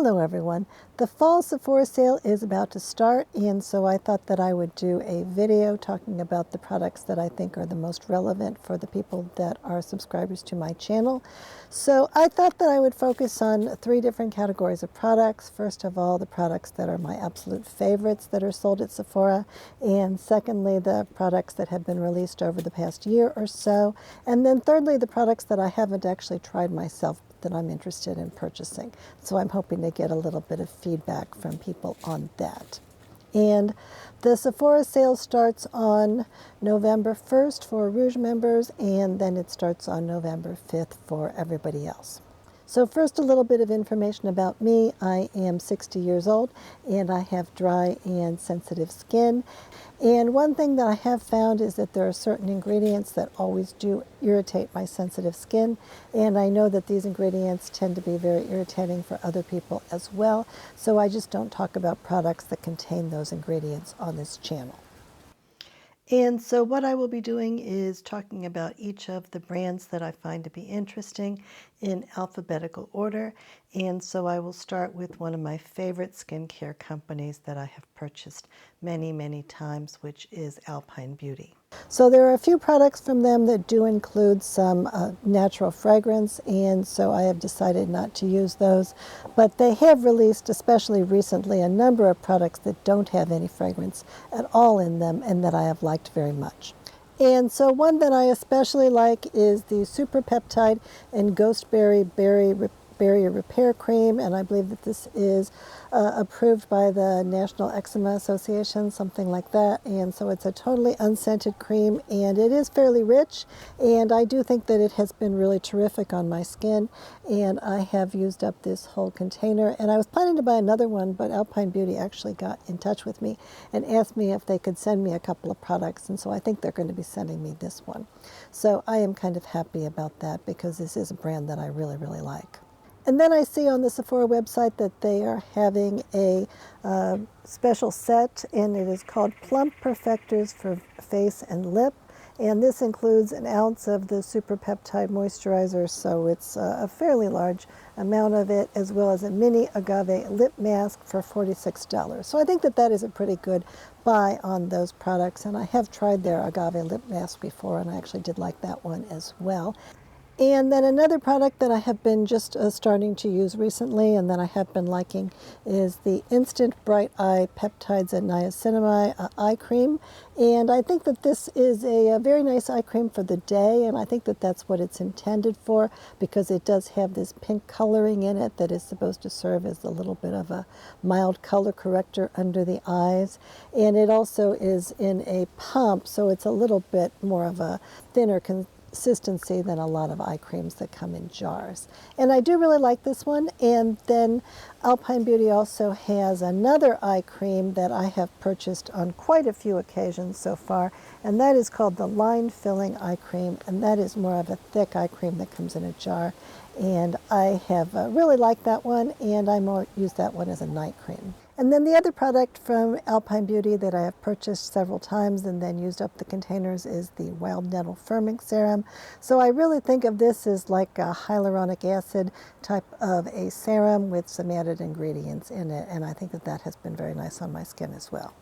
Hello everyone. The fall Sephora sale is about to start, and so I thought that I would do a video talking about the products that I think are the most relevant for the people that are subscribers to my channel. So I thought that I would focus on three different categories of products. First of all, the products that are my absolute favorites that are sold at Sephora, and secondly, the products that have been released over the past year or so, and then thirdly, the products that I haven't actually tried myself that I'm interested in purchasing. So I'm hoping to get a little bit of feedback from people on that. And the Sephora sale starts on November 1st for Rouge members, and then it starts on November 5th for everybody else. So first, a little bit of information about me. I am 60 years old, and I have dry and sensitive skin. And one thing that I have found is that there are certain ingredients that always do irritate my sensitive skin. And I know that these ingredients tend to be very irritating for other people as well. So I just don't talk about products that contain those ingredients on this channel. And so what I will be doing is talking about each of the brands that I find to be interesting in alphabetical order. And so I will start with one of my favorite skincare companies that I have purchased many, many times, which is Alpyn Beauty. So there are a few products from them that do include some natural fragrance, and so I have decided not to use those. But they have released, especially recently, a number of products that don't have any fragrance at all in them and that I have liked very much. And so one that I especially like is the Super Peptide and Ghostberry Barrier Repair Cream, and I believe that this is approved by the National Eczema Association, something like that. And so it's a totally unscented cream, and it is fairly rich, and I do think that it has been really terrific on my skin, and I have used up this whole container. And I was planning to buy another one, but Alpyn Beauty actually got in touch with me and asked me if they could send me a couple of products, and so I think they're going to be sending me this one. So I am kind of happy about that because this is a brand that I really, really like. And then I see on the Sephora website that they are having a special set, and it is called Plump Perfectors for Face and Lip. And this includes an ounce of the Super Peptide Moisturizer, so it's a fairly large amount of it, as well as a mini agave lip mask for $46. So I think that that is a pretty good buy on those products. And I have tried their agave lip mask before, and I actually did like that one as well. And then another product that I have been just starting to use recently and that I have been liking is the Instant Bright Eye Peptides and Niacinamide Eye Cream. And I think that this is a very nice eye cream for the day, and I think that that's what it's intended for because it does have this pink coloring in it that is supposed to serve as a little bit of a mild color corrector under the eyes. And it also is in a pump, so it's a little bit more of a thinner consistency than a lot of eye creams that come in jars. And I do really like this one. And then Alpyn Beauty also has another eye cream that I have purchased on quite a few occasions so far, and that is called the Line Filling Eye Cream, and that is more of a thick eye cream that comes in a jar. And I have really liked that one, and I more use that one as a night cream. And then the other product from Alpyn Beauty that I have purchased several times and then used up the containers is the Wild Nettle Firming Serum. So I really think of this as like a hyaluronic acid type of a serum with some added ingredients in it, and I think that that has been very nice on my skin as well.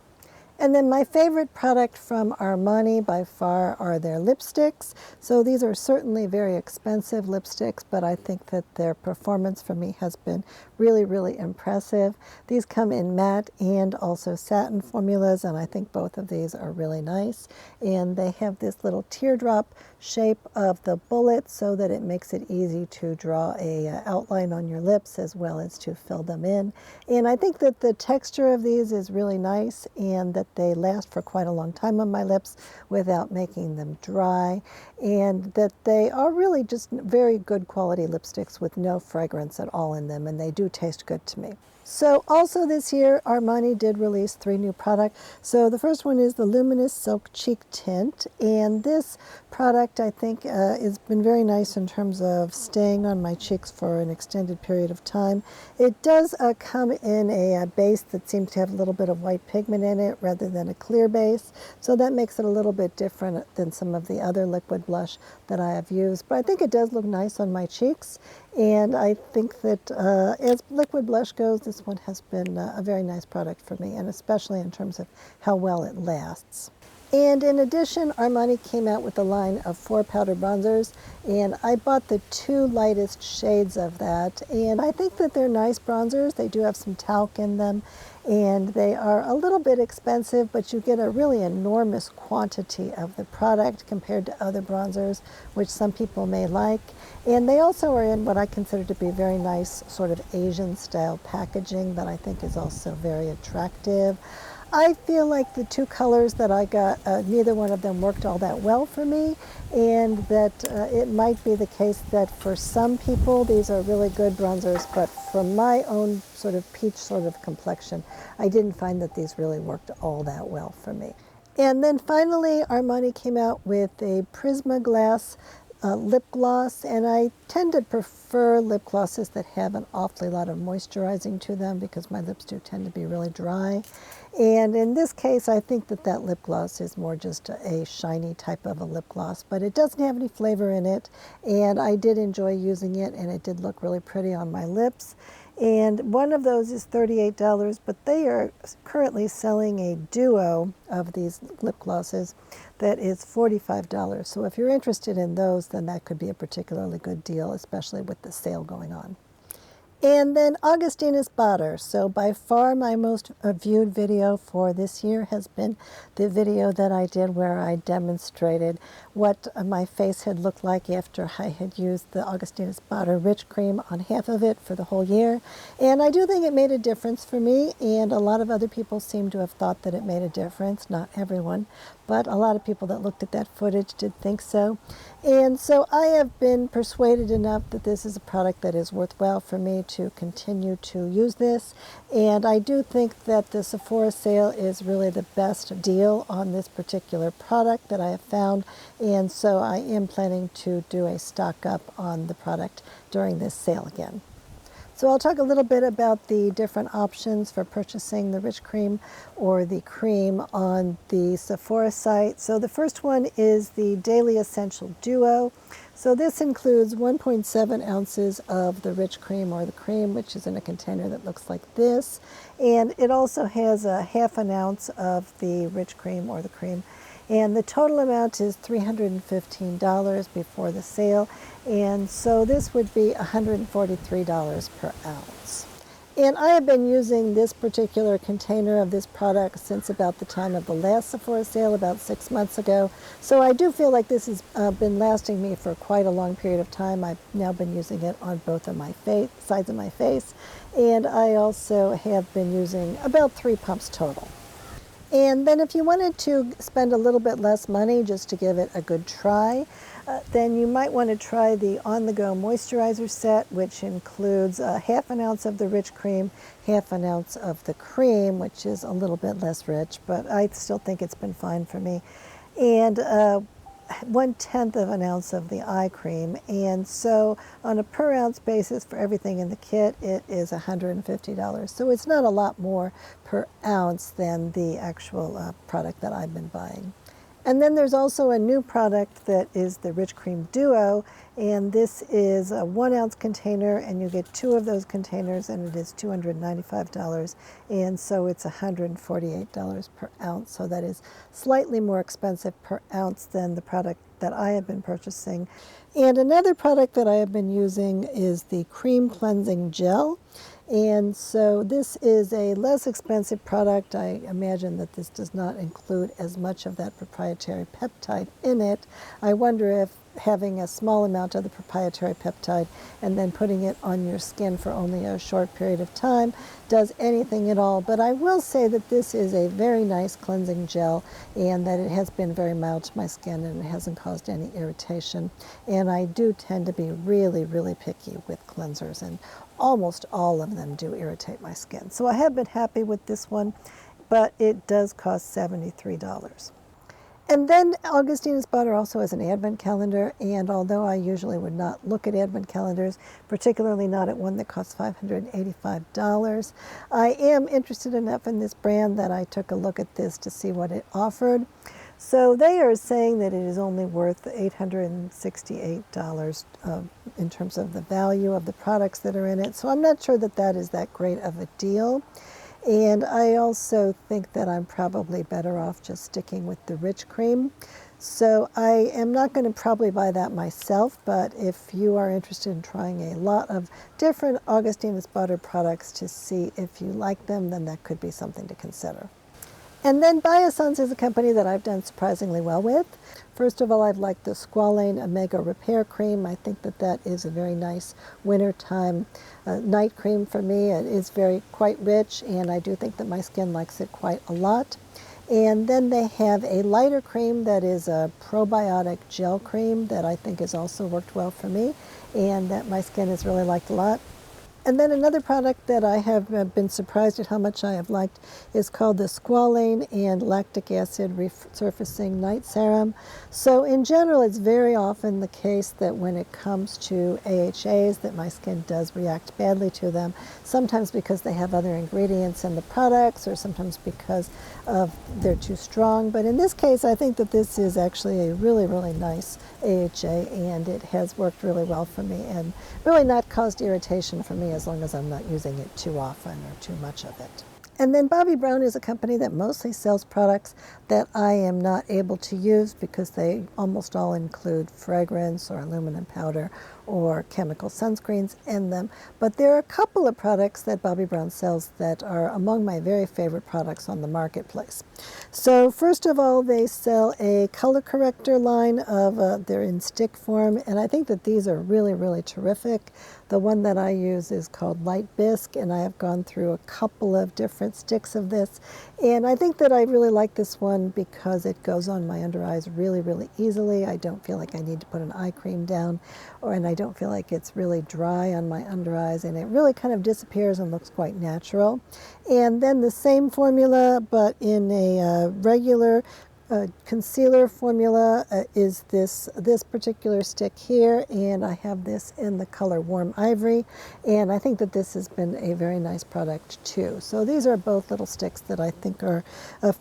And then my favorite product from Armani by far are their lipsticks. So these are certainly very expensive lipsticks, but I think that their performance for me has been really, really impressive. These come in matte and also satin formulas, and I think both of these are really nice. And they have this little teardrop shape of the bullet so that it makes it easy to draw a outline on your lips as well as to fill them in. And I think that the texture of these is really nice and that they last for quite a long time on my lips without making them dry, and that they are really just very good quality lipsticks with no fragrance at all in them, and they do taste good to me. So also this year, Armani did release 3 new products. So the first one is the Luminous Silk Cheek Tint. And this product, I think, has been very nice in terms of staying on my cheeks for an extended period of time. It does come in a base that seems to have a little bit of white pigment in it rather than a clear base. So that makes it a little bit different than some of the other liquid blush that I have used. But I think it does look nice on my cheeks. And I think that as liquid blush goes, this one has been a very nice product for me, and especially in terms of how well it lasts. And in addition, Armani came out with a line of 4 powder bronzers, and I bought the 2 lightest shades of that. And I think that they're nice bronzers. They do have some talc in them, and they are a little bit expensive, but you get a really enormous quantity of the product compared to other bronzers, which some people may like. And they also are in what I consider to be very nice sort of Asian style packaging that I think is also very attractive. I feel like the 2 colors that I got, neither one of them worked all that well for me, and that it might be the case that for some people these are really good bronzers, but for my own sort of peach sort of complexion, I didn't find that these really worked all that well for me. And then finally, Armani came out with a Prismaglass lip gloss, and I tend to prefer lip glosses that have an awfully lot of moisturizing to them because my lips do tend to be really dry. And in this case, I think that that lip gloss is more just a shiny type of a lip gloss, but it doesn't have any flavor in it, and I did enjoy using it, and it did look really pretty on my lips. And one of those is $38, but they are currently selling a duo of these lip glosses that is $45. So if you're interested in those, then that could be a particularly good deal, especially with the sale going on. And then Augustinus Bader. So by far my most viewed video for this year has been the video that I did where I demonstrated what my face had looked like after I had used the Augustinus Bader Rich Cream on half of it for the whole year. And I do think it made a difference for me, and a lot of other people seem to have thought that it made a difference. Not everyone, but a lot of people that looked at that footage did think so. And so I have been persuaded enough that this is a product that is worthwhile for me to continue to use this. And I do think that the Sephora sale is really the best deal on this particular product that I have found. And so I am planning to do a stock up on the product during this sale again. So I'll talk a little bit about the different options for purchasing the Rich Cream or the cream on the Sephora site. So the first one is the Daily Essential Duo. So this includes 1.7 ounces of the Rich Cream or the cream, which is in a container that looks like this. And it also has a half an ounce of the Rich Cream or the cream. And the total amount is $315 before the sale. And so this would be $143 per ounce. And I have been using this particular container of this product since about the time of the last Sephora sale, about 6 months ago. So I do feel like this has been lasting me for quite a long period of time. I've now been using it on both of my sides of my face. And I also have been using about 3 pumps total. And then if you wanted to spend a little bit less money just to give it a good try, then you might want to try the on-the-go moisturizer set, which includes half an ounce of the Rich Cream, half an ounce of the cream, which is a little bit less rich, but I still think it's been fine for me, and 1/10 of an ounce of the eye cream. And so on a per ounce basis for everything in the kit, it is $150. So it's not a lot more per ounce than the actual product that I've been buying. And then there's also a new product that is the Rich Cream Duo, and this is a 1 ounce container, and you get 2 of those containers, and it is $295, and so it's $148 per ounce. So that is slightly more expensive per ounce than the product that I have been purchasing. And another product that I have been using is the Cream Cleansing Gel. And so this is a less expensive product. I imagine that this does not include as much of that proprietary peptide in it. I wonder if having a small amount of the proprietary peptide and then putting it on your skin for only a short period of time does anything at all. But I will say that this is a very nice cleansing gel, and that it has been very mild to my skin and it hasn't caused any irritation. And I do tend to be really, really picky with cleansers, and almost all of them do irritate my skin. So I have been happy with this one, but it does cost $73. And then Augustinus Bader also has an advent calendar, and although I usually would not look at advent calendars, particularly not at one that costs $585, I am interested enough in this brand that I took a look at this to see what it offered. So they are saying that it is only worth $868 in terms of the value of the products that are in it. So I'm not sure that that is that great of a deal. And I also think that I'm probably better off just sticking with the Rich Cream. So I am not going to probably buy that myself, but if you are interested in trying a lot of different Augustinus Bader products to see if you like them, then that could be something to consider. And then Biossance is a company that I've done surprisingly well with. First of all, I've liked the Squalane Omega Repair Cream. I think that that is a very nice wintertime night cream for me. It is quite rich, and I do think that my skin likes it quite a lot. And then they have a lighter cream that is a probiotic gel cream that I think has also worked well for me and that my skin has really liked a lot. And then another product that I have been surprised at how much I have liked is called the Squalane and Lactic Acid Resurfacing Night Serum. So in general, it's very often the case that when it comes to AHAs that my skin does react badly to them, sometimes because they have other ingredients in the products or sometimes because they're too strong. But in this case, I think that this is actually a really, really nice AHA, and it has worked really well for me and really not caused irritation for me as long as I'm not using it too often or too much of it. And then Bobbi Brown is a company that mostly sells products that I am not able to use because they almost all include fragrance or aluminum powder or chemical sunscreens in them. But there are a couple of products that Bobbi Brown sells that are among my very favorite products on the marketplace. So first of all, they sell a color corrector line of, they're in stick form, and I think that these are really, really terrific. The one that I use is called Light Bisque, and I have gone through a couple of different sticks of this. And I think that I really like this one because it goes on my under eyes really, really easily. I don't feel like I need to put an eye cream down, and I don't feel like it's really dry on my under eyes, and it really kind of disappears and looks quite natural. And then the same formula, but in a regular concealer formula is this particular stick here, and I have this in the color Warm Ivory, and I think that this has been a very nice product too. So these are both little sticks that I think are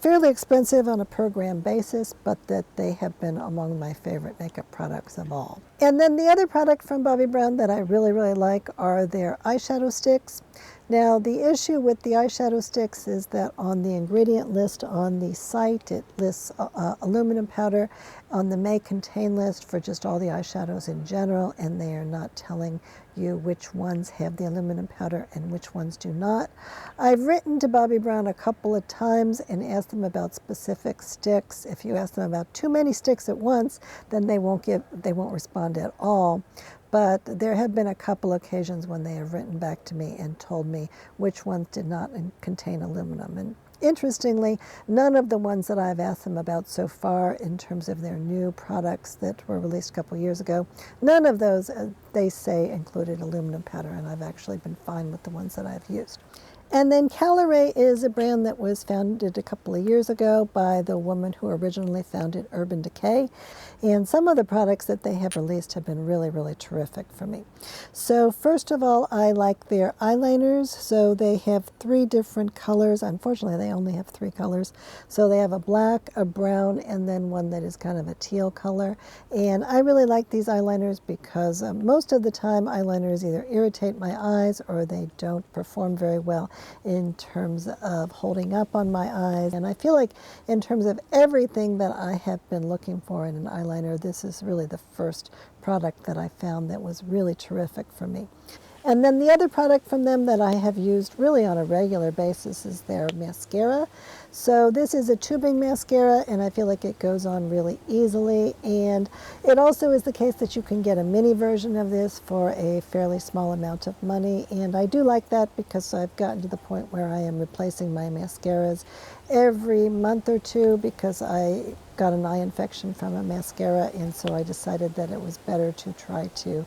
fairly expensive on a per gram basis, but that they have been among my favorite makeup products of all. And then the other product from Bobbi Brown that I really, really like are their eyeshadow sticks. Now, the issue with the eyeshadow sticks is that on the ingredient list on the site, it lists aluminum powder on the may contain list for just all the eyeshadows in general, and they are not telling you which ones have the aluminum powder and which ones do not. I've written to Bobbi Brown a couple of times and asked them about specific sticks. If you ask them about too many sticks at once, then they won't respond at all. But there have been a couple occasions when they have written back to me and told me which ones did not contain aluminum. And interestingly, none of the ones that I've asked them about so far in terms of their new products that were released a couple years ago, none of those, they say, included aluminum powder, and I've actually been fine with the ones that I've used. And then Caliray is a brand that was founded a couple of years ago by the woman who originally founded Urban Decay. And some of the products that they have released have been really, really terrific for me. So first of all, I like their eyeliners. So they have 3 different colors. Unfortunately, they only have 3 colors. So they have a black, a brown, and then one that is kind of a teal color. And I really like these eyeliners because most of the time eyeliners either irritate my eyes or they don't perform very well in terms of holding up on my eyes. And I feel like in terms of everything that I have been looking for in an eyeliner, this is really the first product that I found that was really terrific for me. And then the other product from them that I have used really on a regular basis is their mascara. So this is a tubing mascara, and I feel like it goes on really easily. And it also is the case that you can get a mini version of this for a fairly small amount of money. And I do like that because I've gotten to the point where I am replacing my mascaras every month or two because I got an eye infection from a mascara, and so I decided that it was better to try to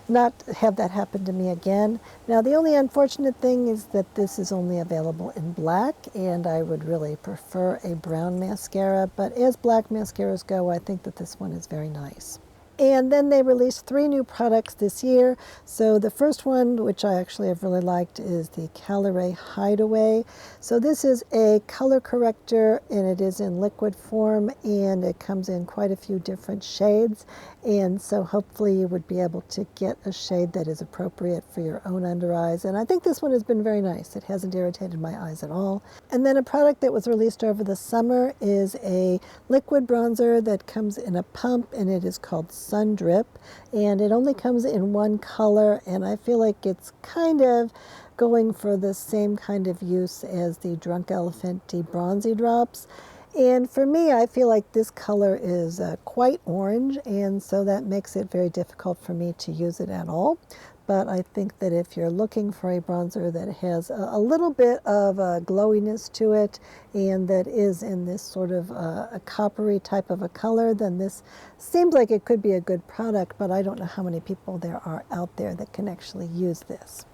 not have that happen to me again. Now, the only unfortunate thing is that this is only available in black, and I would really prefer a brown mascara, but as black mascaras go, I think that this one is very nice. And then they released 3 new products this year. So the first one, which I actually have really liked, is the Caliray Hideaway. So this is a color corrector, and it is in liquid form, and it comes in quite a few different shades. And so hopefully you would be able to get a shade that is appropriate for your own under eyes. And I think this one has been very nice. It hasn't irritated my eyes at all. And then a product that was released over the summer is a liquid bronzer that comes in a pump, and it is called Sun Drip, and it only comes in one color, and I feel like it's kind of going for the same kind of use as the Drunk Elephant Bronzy Drops. And for me, I feel like this color is quite orange, and so that makes it very difficult for me to use it at all. But I think that if you're looking for a bronzer that has a little bit of a glowiness to it, and that is in this sort of a coppery type of a color, then this seems like it could be a good product, but I don't know how many people there are out there that can actually use this.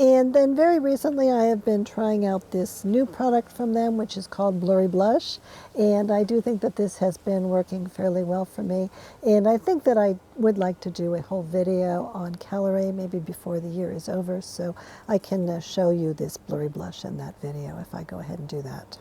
And then very recently I have been trying out this new product from them, which is called Blurry Blush, and I do think that this has been working fairly well for me, and I think that I would like to do a whole video on Caliray maybe before the year is over, so I can show you this Blurry Blush in that video if I go ahead and do that.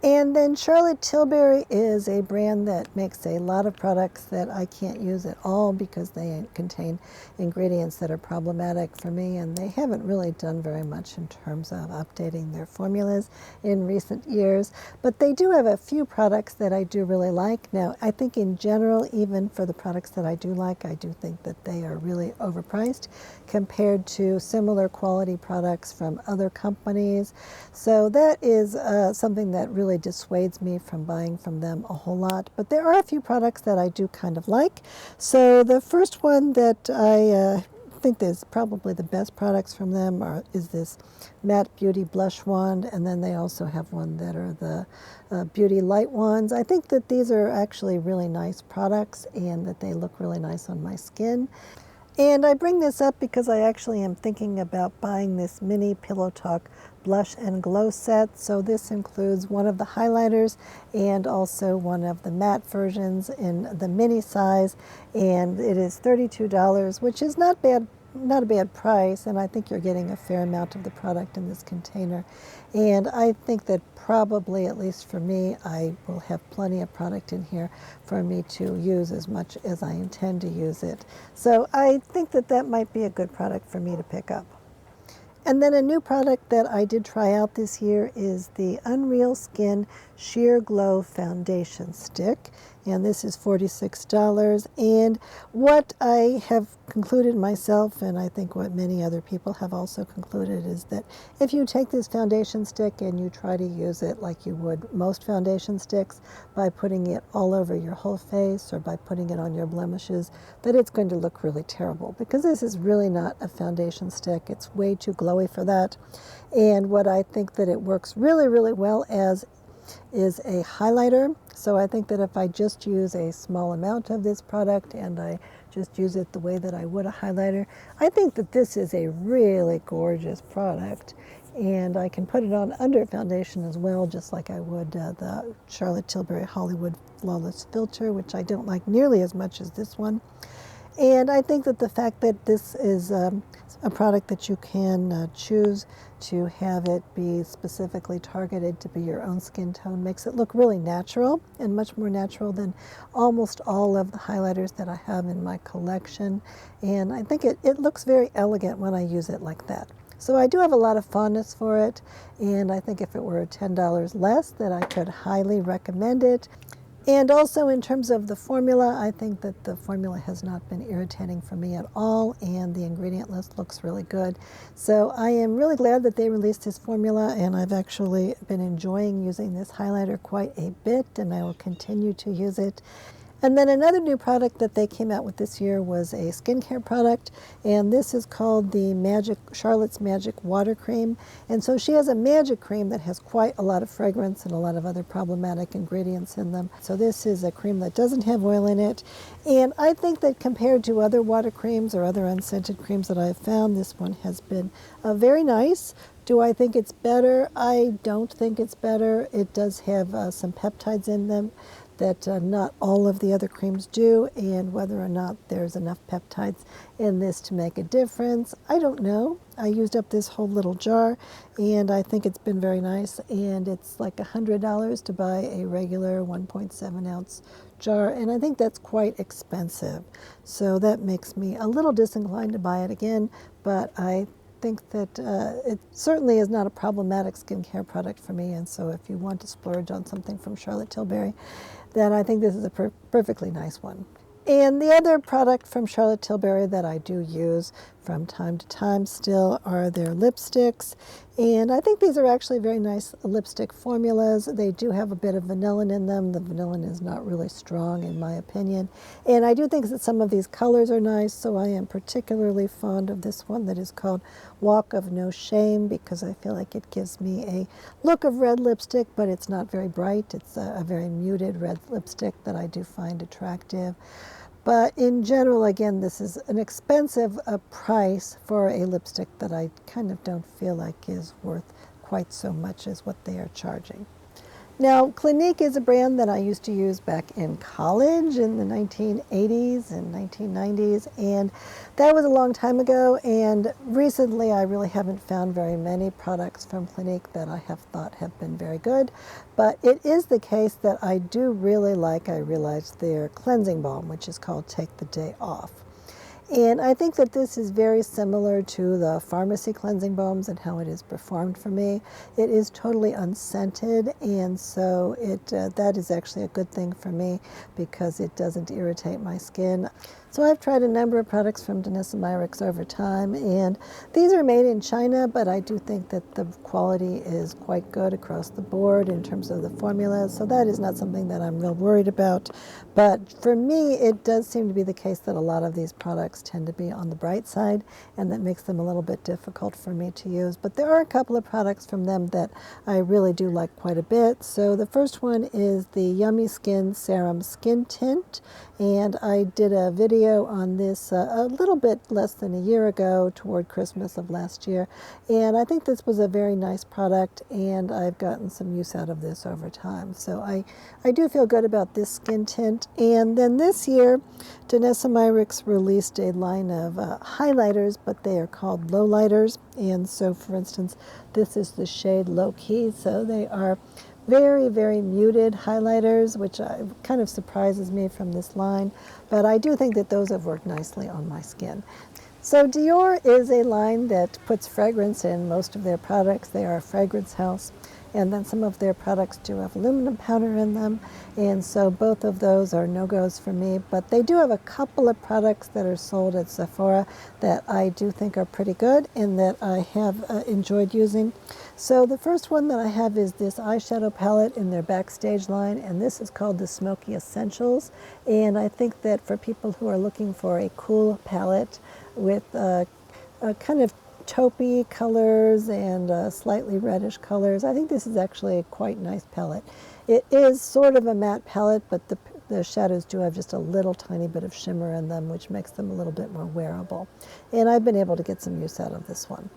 And then Charlotte Tilbury is a brand that makes a lot of products that I can't use at all because they contain ingredients that are problematic for me, and they haven't really done very much in terms of updating their formulas in recent years. But they do have a few products that I do really like. Now, I think in general, even for the products that I do like, I do think that they are really overpriced compared to similar quality products from other companies. So that is something that really dissuades me from buying from them a whole lot, but there are a few products that I do kind of like. So the first one that I think is probably the best products from them is this Matte Beauty Blush Wand, and then they also have one that are the Beauty Light Wands. I think that these are actually really nice products and that they look really nice on my skin. And I bring this up because I actually am thinking about buying this mini Pillow Talk blush and glow set. So this includes one of the highlighters and also one of the matte versions in the mini size, and it is $32, which is not bad, not a bad price, and I think you're getting a fair amount of the product in this container. And I think that probably, at least for me, I will have plenty of product in here for me to use as much as I intend to use it. So I think that that might be a good product for me to pick up. And then a new product that I did try out this year is the Unreal Skin Sheer Glow Foundation Stick. And this is $46. And what I have concluded myself, and I think what many other people have also concluded, is that if you take this foundation stick and you try to use it like you would most foundation sticks, by putting it all over your whole face or by putting it on your blemishes, that it's going to look really terrible, because this is really not a foundation stick. It's way too glowy for that. And what I think that it works really, really well as is a highlighter. So I think that if I just use a small amount of this product and I just use it the way that I would a highlighter, I think that this is a really gorgeous product. And I can put it on under foundation as well, just like I would the Charlotte Tilbury Hollywood Flawless Filter, which I don't like nearly as much as this one. And I think that the fact that this is a product that you can choose to have it be specifically targeted to be your own skin tone makes it look really natural, and much more natural than almost all of the highlighters that I have in my collection. And I think it looks very elegant when I use it like that. So I do have a lot of fondness for it, and I think if it were $10 less, that I could highly recommend it. And also in terms of the formula, I think that the formula has not been irritating for me at all, and the ingredient list looks really good. So I am really glad that they released this formula, and I've actually been enjoying using this highlighter quite a bit, and I will continue to use it. And then another new product that they came out with this year was a skincare product, and this is called the Charlotte's Magic Water Cream. And so she has a magic cream that has quite a lot of fragrance and a lot of other problematic ingredients in them. So this is a cream that doesn't have oil in it, and I think that compared to other water creams or other unscented creams that I've found, this one has been very nice. Do I think it's better? I don't think it's better. It does have some peptides in them that not all of the other creams do, and whether or not there's enough peptides in this to make a difference, I don't know. I used up this whole little jar, and I think it's been very nice, and it's like $100 to buy a regular 1.7 ounce jar, and I think that's quite expensive. So that makes me a little disinclined to buy it again, but I think that it certainly is not a problematic skincare product for me, and so if you want to splurge on something from Charlotte Tilbury, then I think this is a perfectly nice one. And the other product from Charlotte Tilbury that I do use from time to time still are their lipsticks. And I think these are actually very nice lipstick formulas. They do have a bit of vanillin in them. The vanillin is not really strong in my opinion. And I do think that some of these colors are nice, so I am particularly fond of this one that is called Walk of No Shame, because I feel like it gives me a look of red lipstick, but it's not very bright. It's a very muted red lipstick that I do find attractive. But in general, again, this is an expensive price for a lipstick that I kind of don't feel like is worth quite so much as what they are charging. Now, Clinique is a brand that I used to use back in college in the 1980s and 1990s, and that was a long time ago, and recently I really haven't found very many products from Clinique that I have thought have been very good, but it is the case that I do really like, I realized, their cleansing balm, which is called Take the Day Off. And I think that this is very similar to the Farmacy cleansing balms and how it is performed for me. It is totally unscented, and so that is actually a good thing for me because it doesn't irritate my skin. So I've tried a number of products from Danessa Myricks over time, and these are made in China, but I do think that the quality is quite good across the board in terms of the formulas, so that is not something that I'm real worried about. But for me, it does seem to be the case that a lot of these products tend to be on the bright side, and that makes them a little bit difficult for me to use. But there are a couple of products from them that I really do like quite a bit. So the first one is the Yummy Skin Serum Skin Tint, and I did a video on this a little bit less than a year ago toward Christmas of last year, and I think this was a very nice product, and I've gotten some use out of this over time. So I do feel good about this skin tint. And then this year, Danessa Myricks released a line of highlighters, but they are called low lighters, and so for instance, this is the shade Low Key, so they are very, very muted highlighters, which kind of surprises me from this line, but I do think that those have worked nicely on my skin. So Dior is a line that puts fragrance in most of their products. They are a fragrance house, and then some of their products do have aluminum powder in them, and so both of those are no-goes for me. But they do have a couple of products that are sold at Sephora that I do think are pretty good and that I have enjoyed using. So the first one that I have is this eyeshadow palette in their Backstage line, and this is called the Smoky Essentials. And I think that for people who are looking for a cool palette with a kind of taupey colors and slightly reddish colors, I think this is actually a quite nice palette. It is sort of a matte palette, but the shadows do have just a little tiny bit of shimmer in them, which makes them a little bit more wearable. And I've been able to get some use out of this one.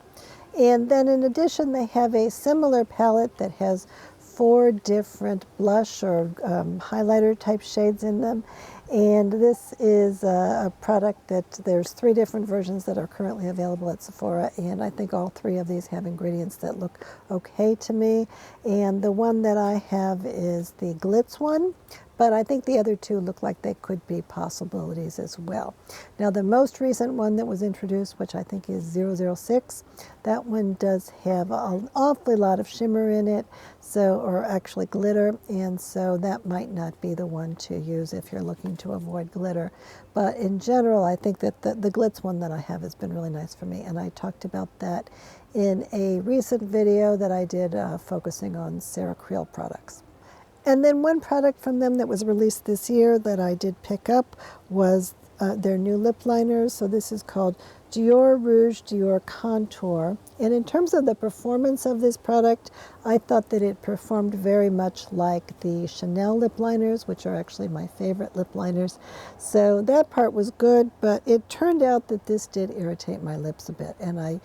And then in addition, they have a similar palette that has 4 different blush or highlighter type shades in them. And this is a product that there's 3 different versions that are currently available at Sephora, and I think all 3 of these have ingredients that look okay to me. And the one that I have is the Glitz one, but I think the other 2 look like they could be possibilities as well. Now the most recent one that was introduced, which I think is 006, that one does have an awfully lot of shimmer in it, or actually glitter, and so that might not be the one to use if you're looking to avoid glitter. But in general, I think that the Glitz one that I have has been really nice for me, and I talked about that in a recent video that I did focusing on CeraCreel products. And then one product from them that was released this year that I did pick up was their new lip liners. So this is called Dior Rouge Dior Contour. And in terms of the performance of this product, I thought that it performed very much like the Chanel lip liners, which are actually my favorite lip liners. So that part was good, but it turned out that this did irritate my lips a bit. And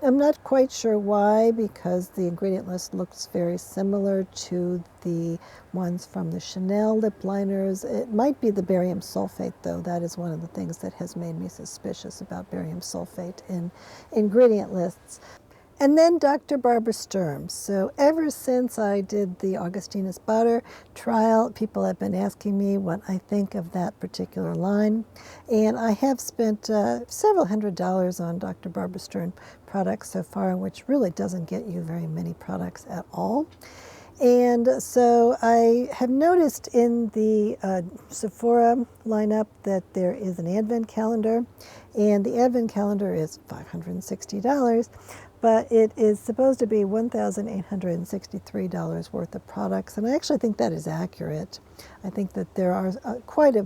I'm not quite sure why, because the ingredient list looks very similar to the ones from the Chanel lip liners. It might be the barium sulfate, though. That is one of the things that has made me suspicious about barium sulfate in ingredient lists. And then Dr. Barbara Sturm. So ever since I did the Augustinus Bader trial, people have been asking me what I think of that particular line. And I have spent several $100s on Dr. Barbara Sturm products so far, which really doesn't get you very many products at all. And so I have noticed in the Sephora lineup that there is an advent calendar, and the advent calendar is $560, but it is supposed to be $1,863 worth of products, and I actually think that is accurate. I think that there are quite a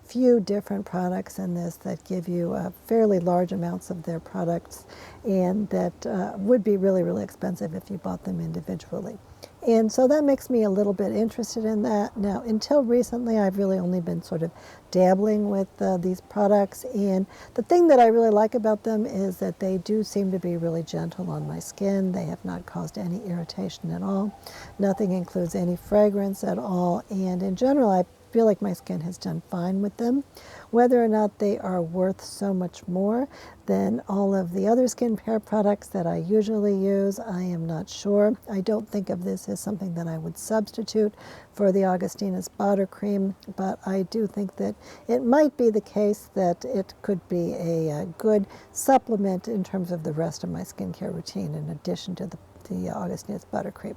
few different products in this that give you fairly large amounts of their products, and that would be really, really expensive if you bought them individually. And so that makes me a little bit interested in that. Now, until recently, I've really only been sort of dabbling with these products, and the thing that I really like about them is that they do seem to be really gentle on my skin. They have not caused any irritation at all. Nothing includes any fragrance at all, and in general, I feel like my skin has done fine with them. Whether or not they are worth so much more than all of the other skincare products that I usually use, I am not sure. I don't think of this as something that I would substitute for the Augustinus Bader cream, but I do think that it might be the case that it could be a good supplement in terms of the rest of my skincare routine in addition to the Augustinus Bader cream.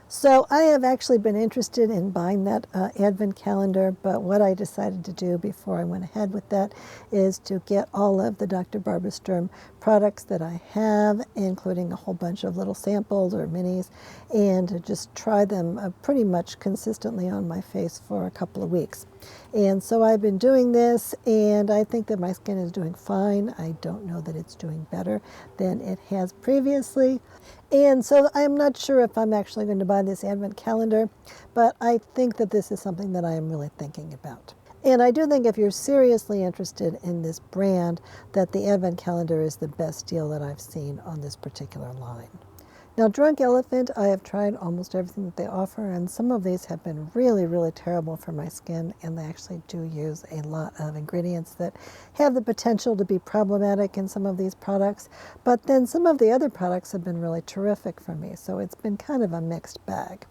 So I have actually been interested in buying that advent calendar, but what I decided to do before I went ahead with that is to get all of the Dr. Barbara Sturm products that I have, including a whole bunch of little samples or minis, and to just try them pretty much consistently on my face for a couple of weeks. And so I've been doing this, and I think that my skin is doing fine. I don't know that it's doing better than it has previously. And so I'm not sure if I'm actually going to buy this advent calendar, but I think that this is something that I am really thinking about. And I do think if you're seriously interested in this brand, that the advent calendar is the best deal that I've seen on this particular line. Now, Drunk Elephant, I have tried almost everything that they offer, and some of these have been really, really terrible for my skin, and they actually do use a lot of ingredients that have the potential to be problematic in some of these products. But then some of the other products have been really terrific for me, so it's been kind of a mixed bag.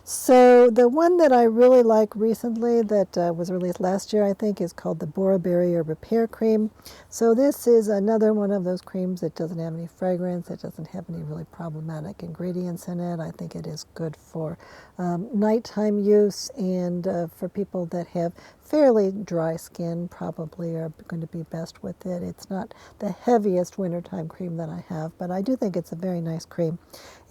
So the one that I really like recently that was released last year, I think, is called the Bora Barrier Repair Cream. So this is another one of those creams that doesn't have any fragrance. It doesn't have any really problematic ingredients in it. I think it is good for nighttime use, and for people that have fairly dry skin probably are going to be best with it. It's not the heaviest wintertime cream that I have, but I do think it's a very nice cream,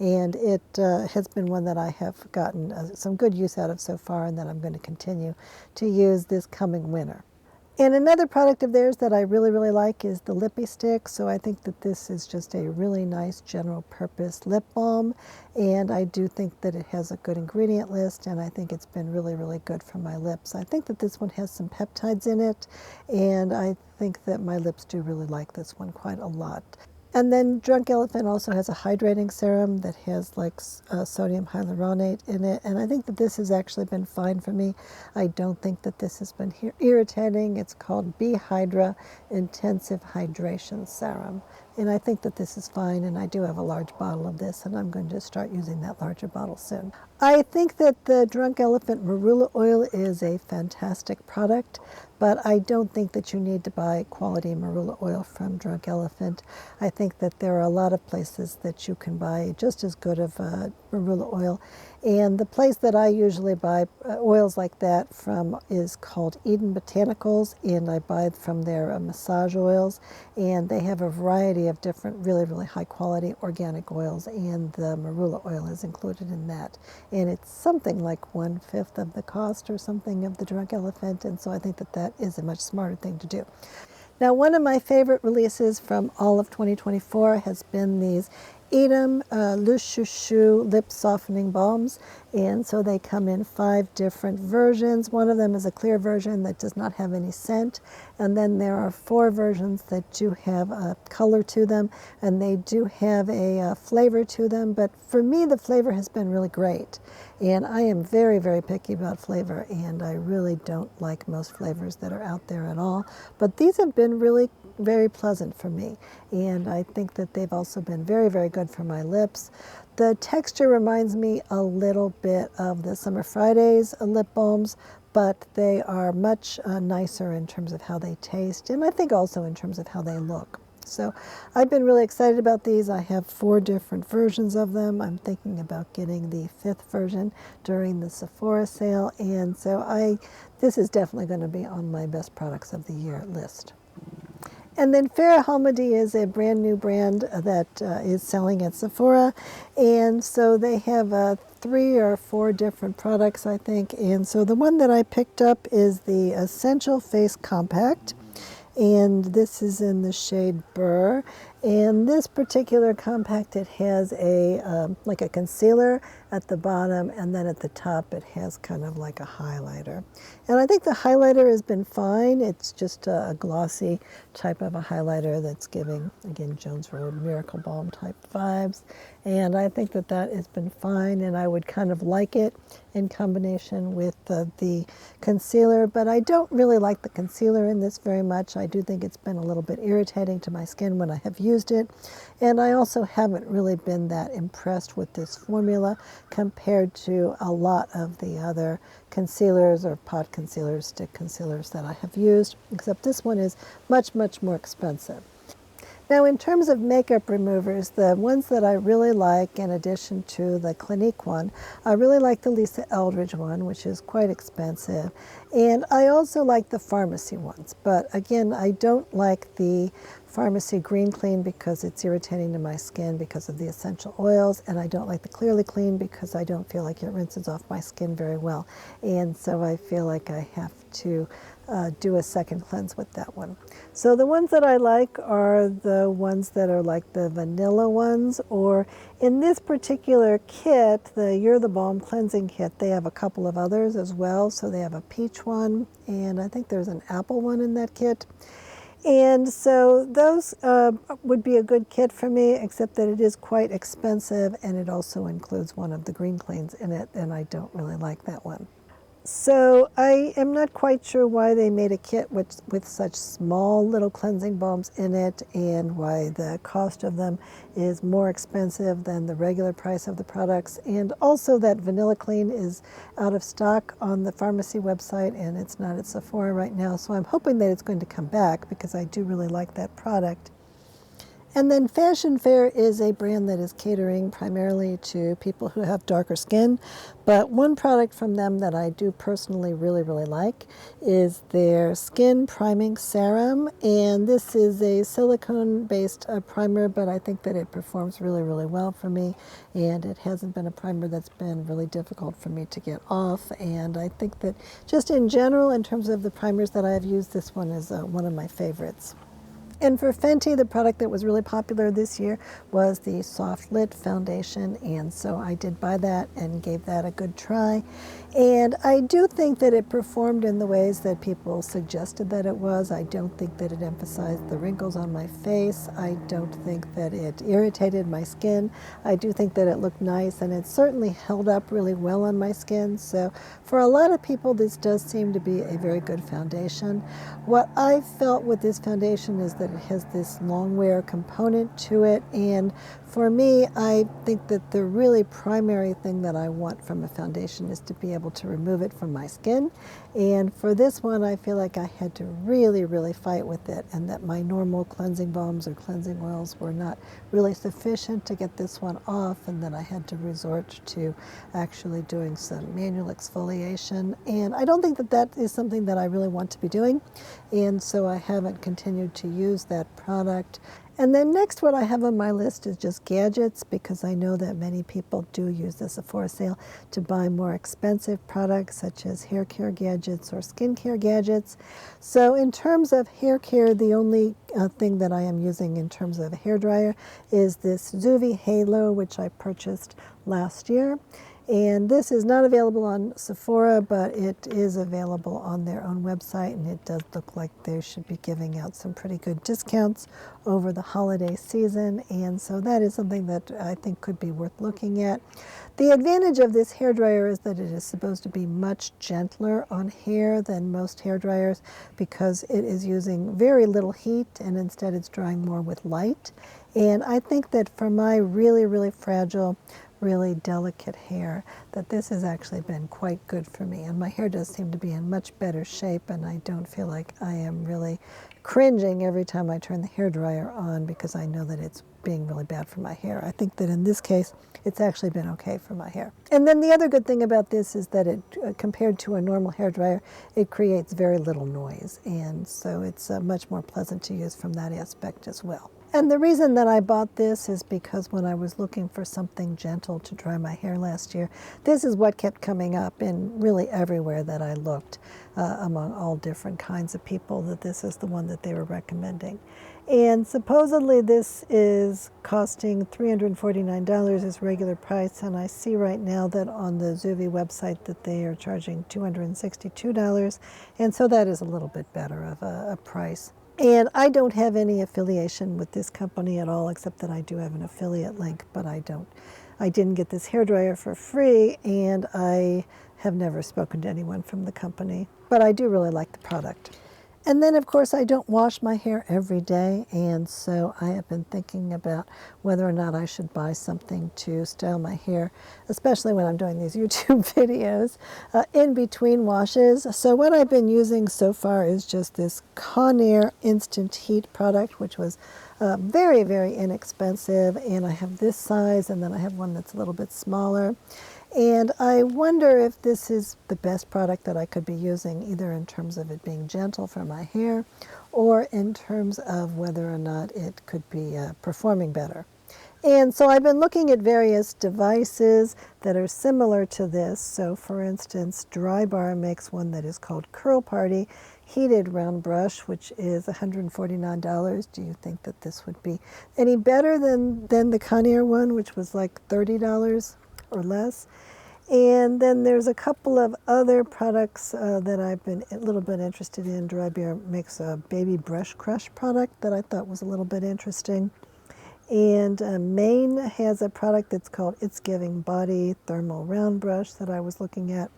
and it has been one that I have gotten some good use out of so far, and that I'm going to continue to use this coming winter. And another product of theirs that I really, really like is the Lippy Stick. So I think that this is just a really nice general purpose lip balm. And I do think that it has a good ingredient list, and I think it's been really, really good for my lips. I think that this one has some peptides in it, and I think that my lips do really like this one quite a lot. And then Drunk Elephant also has a hydrating serum that has like sodium hyaluronate in it, and I think that this has actually been fine for me. I don't think that this has been irritating. It's called B-Hydra Intensive Hydration Serum, and I think that this is fine, and I do have a large bottle of this, and I'm going to start using that larger bottle soon. I think that the Drunk Elephant Marula Oil is a fantastic product, but I don't think that you need to buy quality marula oil from Drunk Elephant. I think that there are a lot of places that you can buy just as good of marula oil. And the place that I usually buy oils like that from is called Eadem Botanicals, and I buy from their massage oils. And they have a variety of different really, really high quality organic oils, and the marula oil is included in that. And it's something like 1/5 of the cost or something of the Drunk Elephant, and so I think that that is a much smarter thing to do. Now, one of my favorite releases from all of 2024 has been these Eadem Le Chouchou Lip Softening Balms, and so they come in 5 different versions. One of them is a clear version that does not have any scent, and then there are 4 versions that do have a color to them, and they do have a flavor to them, but for me the flavor has been really great. And I am very, very picky about flavor, and I really don't like most flavors that are out there at all. But these have been really very pleasant for me, and I think that they've also been very, very good for my lips. The texture reminds me a little bit of the Summer Fridays lip balms, but they are much nicer in terms of how they taste, and I think also in terms of how they look. So I've been really excited about these. I have 4 different versions of them. I'm thinking about getting the 5th version during the Sephora sale, and so this is definitely going to be on my best products of the year list. And then Fara Homidi is a brand new brand that is selling at Sephora, and so they have 3 or 4 different products, I think. And so the one that I picked up is the Essential Face Compact, and this is in the shade Burr. And this particular compact, it has like a concealer at the bottom, and then at the top it has kind of like a highlighter. And I think the highlighter has been fine. It's just a glossy type of a highlighter that's giving, again, Jones Road Miracle Balm type vibes. And I think that that has been fine, and I would kind of like it in combination with the concealer, but I don't really like the concealer in this very much. I do think it's been a little bit irritating to my skin when I have used it, and I also haven't really been that impressed with this formula compared to a lot of the other concealers or pot concealers, stick concealers that I have used, except this one is much, much more expensive. Now, in terms of makeup removers, the ones that I really like, in addition to the Clinique one, I really like the Lisa Eldridge one, which is quite expensive. And I also like the Farmacy ones. But again, I don't like the Farmacy Green Clean because it's irritating to my skin because of the essential oils. And I don't like the Clearly Clean because I don't feel like it rinses off my skin very well. And so I feel like I have to do a second cleanse with that one. So the ones that I like are the ones that are like the vanilla ones, or in this particular kit, the You're the Balm cleansing kit, they have a couple of others as well. So they have a peach one, and I think there's an apple one in that kit. And so those would be a good kit for me, except that it is quite expensive, and it also includes one of the green cleans in it, and I don't really like that one. So I am not quite sure why they made a kit with such small little cleansing balms in it, and why the cost of them is more expensive than the regular price of the products. And also that Vanilla Clean is out of stock on the Farmacy website, and it's not at Sephora right now. So I'm hoping that it's going to come back because I do really like that product. And then Fashion Fair is a brand that is catering primarily to people who have darker skin. But one product from them that I do personally really, really like is their Skin Priming Serum. And this is a silicone-based primer, but I think that it performs really, really well for me. And it hasn't been a primer that's been really difficult for me to get off. And I think that just in general, in terms of the primers that I have used, this one is one of my favorites. And for Fenty, the product that was really popular this year was the Soft Lit Foundation, and so I did buy that and gave that a good try. And I do think that it performed in the ways that people suggested that it was. I don't think that it emphasized the wrinkles on my face. I don't think that it irritated my skin. I do think that it looked nice, and it certainly held up really well on my skin. So for a lot of people, this does seem to be a very good foundation. What I felt with this foundation is that it has this long wear component to it. And for me, I think that the really primary thing that I want from a foundation is to be able to remove it from my skin. And for this one, I feel like I had to really, really fight with it, and that my normal cleansing balms or cleansing oils were not really sufficient to get this one off, and then I had to resort to actually doing some manual exfoliation. And I don't think that that is something that I really want to be doing, and so I haven't continued to use that product. And then next, what I have on my list is just gadgets, because I know that many people do use the Sephora sale to buy more expensive products such as hair care gadgets or skincare gadgets. So in terms of hair care, the only thing that I am using in terms of a hairdryer is this Zuvi Halo, which I purchased last year. And this is not available on Sephora, but it is available on their own website, and it does look like they should be giving out some pretty good discounts over the holiday season, and so that is something that I think could be worth looking at. The advantage of this hairdryer is that it is supposed to be much gentler on hair than most hairdryers, because it is using very little heat, and instead it's drying more with light. And I think that for my really, really fragile, really delicate hair, that this has actually been quite good for me. And my hair does seem to be in much better shape, and I don't feel like I am really cringing every time I turn the hairdryer on, because I know that it's being really bad for my hair. I think that in this case, it's actually been okay for my hair. And then the other good thing about this is that it, compared to a normal hairdryer, it creates very little noise. And so it's much more pleasant to use from that aspect as well. And the reason that I bought this is because when I was looking for something gentle to dry my hair last year, this is what kept coming up in really everywhere that I looked, among all different kinds of people, that this is the one that they were recommending. And supposedly this is costing $349 as regular price, and I see right now that on the Zuvi website that they are charging $262, and so that is a little bit better of a price. And I don't have any affiliation with this company at all, except that I do have an affiliate link, but I didn't get this hairdryer for free, and I have never spoken to anyone from the company, but I do really like the product. And then, of course, I don't wash my hair every day, and so I have been thinking about whether or not I should buy something to style my hair, especially when I'm doing these YouTube videos, in between washes. So what I've been using so far is just this Conair Instant Heat product, which was very, very inexpensive, and I have this size, and then I have one that's a little bit smaller. And I wonder if this is the best product that I could be using, either in terms of it being gentle for my hair, or in terms of whether or not it could be performing better. And so I've been looking at various devices that are similar to this. So for instance, Drybar makes one that is called Curl Party Heated Round Brush, which is $149. Do you think that this would be any better than the Conair one, which was like $30 or less? And then there's a couple of other products that I've been a little bit interested in. Drybar makes a baby brush crush product that I thought was a little bit interesting. And Maine has a product that's called It's Giving Body Thermal Round Brush that I was looking at.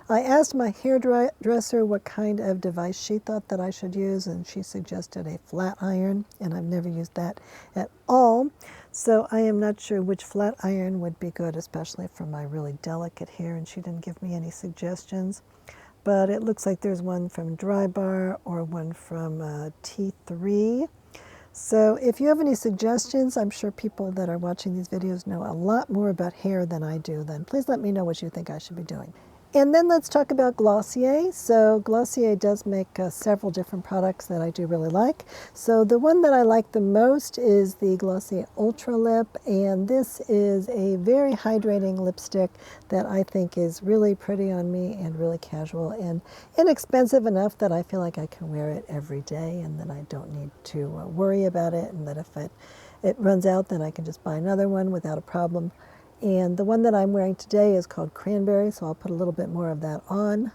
I asked my hairdresser what kind of device she thought that I should use, and she suggested a flat iron, and I've never used that at all. So I am not sure which flat iron would be good, especially for my really delicate hair, and she didn't give me any suggestions. But it looks like there's one from Drybar or one from T3. So if you have any suggestions, I'm sure people that are watching these videos know a lot more about hair than I do, then please let me know what you think I should be doing. And then let's talk about Glossier. So Glossier does make several different products that I do really like. So the one that I like the most is the Glossier Ultra Lip, and this is a very hydrating lipstick that I think is really pretty on me and really casual and inexpensive enough that I feel like I can wear it every day, and then I don't need to worry about it, and that if it runs out, then I can just buy another one without a problem. And the one that I'm wearing today is called Cranberry, so I'll put a little bit more of that on.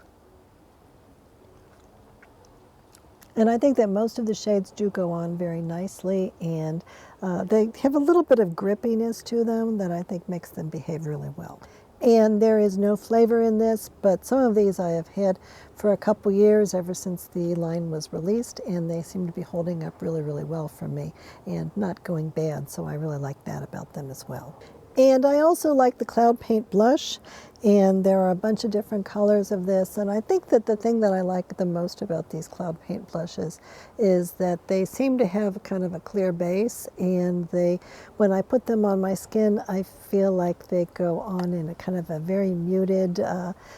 And I think that most of the shades do go on very nicely, and they have a little bit of grippiness to them that I think makes them behave really well. And there is no flavor in this, but some of these I have had for a couple years, ever since the line was released, and they seem to be holding up really, really well for me and not going bad, so I really like that about them as well. And I also like the Cloud Paint Blush, and there are a bunch of different colors of this, and I think that the thing that I like the most about these Cloud Paint blushes is that they seem to have kind of a clear base, and when I put them on my skin, I feel like they go on in a kind of a very muted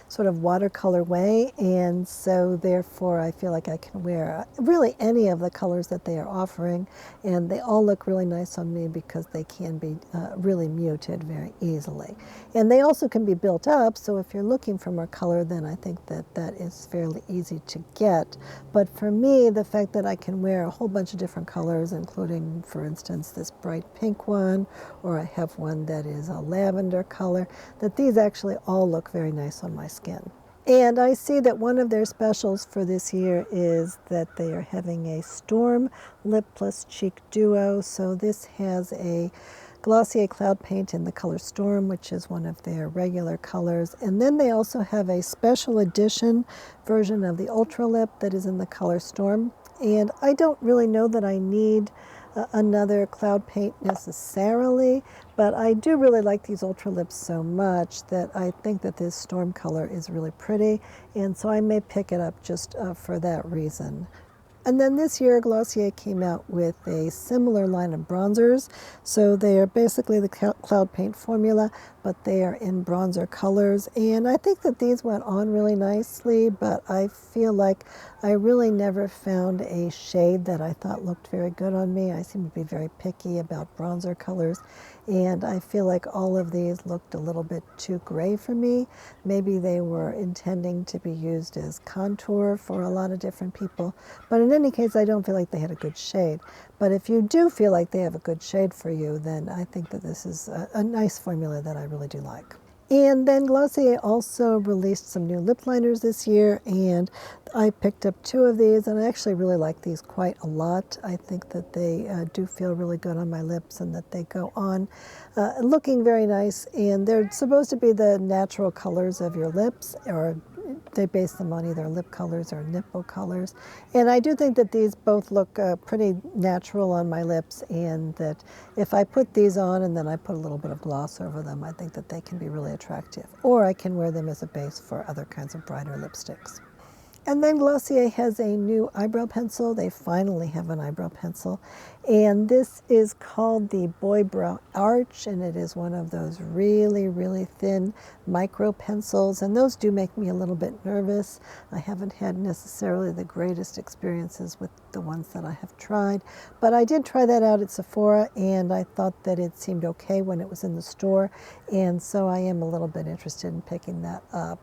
sort of watercolor way, and so therefore I feel like I can wear really any of the colors that they are offering, and they all look really nice on me because they can be really muted very easily. And they also can be built up, so if you're looking for more color, then I think that that is fairly easy to get. But for me, the fact that I can wear a whole bunch of different colors, including, for instance, this bright pink one, or I have one that is a lavender color, that these actually all look very nice on my skin. And I see that one of their specials for this year is that they are having a Sturm Lip Plus Cheek Duo. So this has a Glossier Cloud Paint in the color Sturm, which is one of their regular colors. And then they also have a special edition version of the Ultra Lip that is in the color Sturm. And I don't really know that I need another cloud paint necessarily, but I do really like these Ultra Lips so much that I think that this Sturm color is really pretty, and so I may pick it up just for that reason. And then this year, Glossier came out with a similar line of bronzers. So they are basically the Cloud Paint formula, but they are in bronzer colors. And I think that these went on really nicely, but I feel like I really never found a shade that I thought looked very good on me. I seem to be very picky about bronzer colors, and I feel like all of these looked a little bit too gray for me. Maybe they were intending to be used as contour for a lot of different people, but in any case, I don't feel like they had a good shade. But if you do feel like they have a good shade for you, then I think that this is a nice formula that I really do like. And then Glossier also released some new lip liners this year, and I picked up 2 of these, and I actually really like these quite a lot. I think that they do feel really good on my lips, and that they go on looking very nice, and they're supposed to be the natural colors of your lips, or they base them on either lip colors or nipple colors. And I do think that these both look pretty natural on my lips, and that if I put these on and then I put a little bit of gloss over them, I think that they can be really attractive. Or I can wear them as a base for other kinds of brighter lipsticks. And then Glossier has a new eyebrow pencil. They finally have an eyebrow pencil. And this is called the Boy Brow Arch, and it is one of those really, really thin micro pencils. And those do make me a little bit nervous. I haven't had necessarily the greatest experiences with the ones that I have tried. But I did try that out at Sephora, and I thought that it seemed okay when it was in the store. And so I am a little bit interested in picking that up.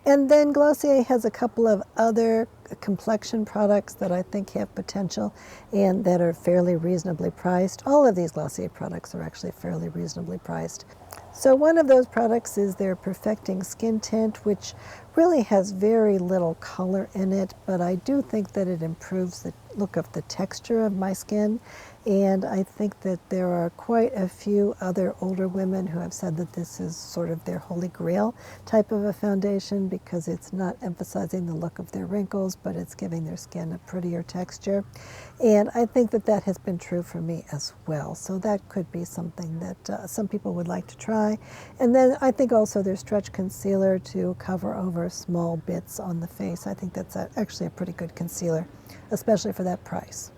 And then Glossier has a couple of other complexion products that I think have potential and that are fairly reasonably priced. All of these Glossier products are actually fairly reasonably priced. So one of those products is their Perfecting Skin Tint, which really has very little color in it, but I do think that it improves the look of the texture of my skin. And I think that there are quite a few other older women who have said that this is sort of their holy grail type of a foundation, because it's not emphasizing the look of their wrinkles, but it's giving their skin a prettier texture. And I think that that has been true for me as well. So that could be something that some people would like to try. And then I think also their Stretch Concealer to cover over small bits on the face. I think that's actually a pretty good concealer, especially for that price.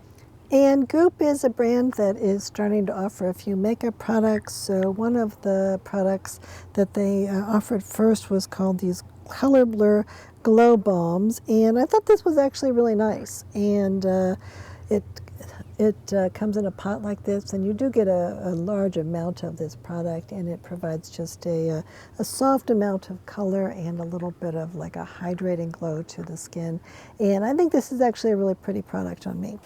And Goop is a brand that is starting to offer a few makeup products. So one of the products that they offered first was called these Color Blur Glow Balms, and I thought this was actually really nice. And it comes in a pot like this, and you do get a large amount of this product, and it provides just a soft amount of color and a little bit of like a hydrating glow to the skin. And I think this is actually a really pretty product on me.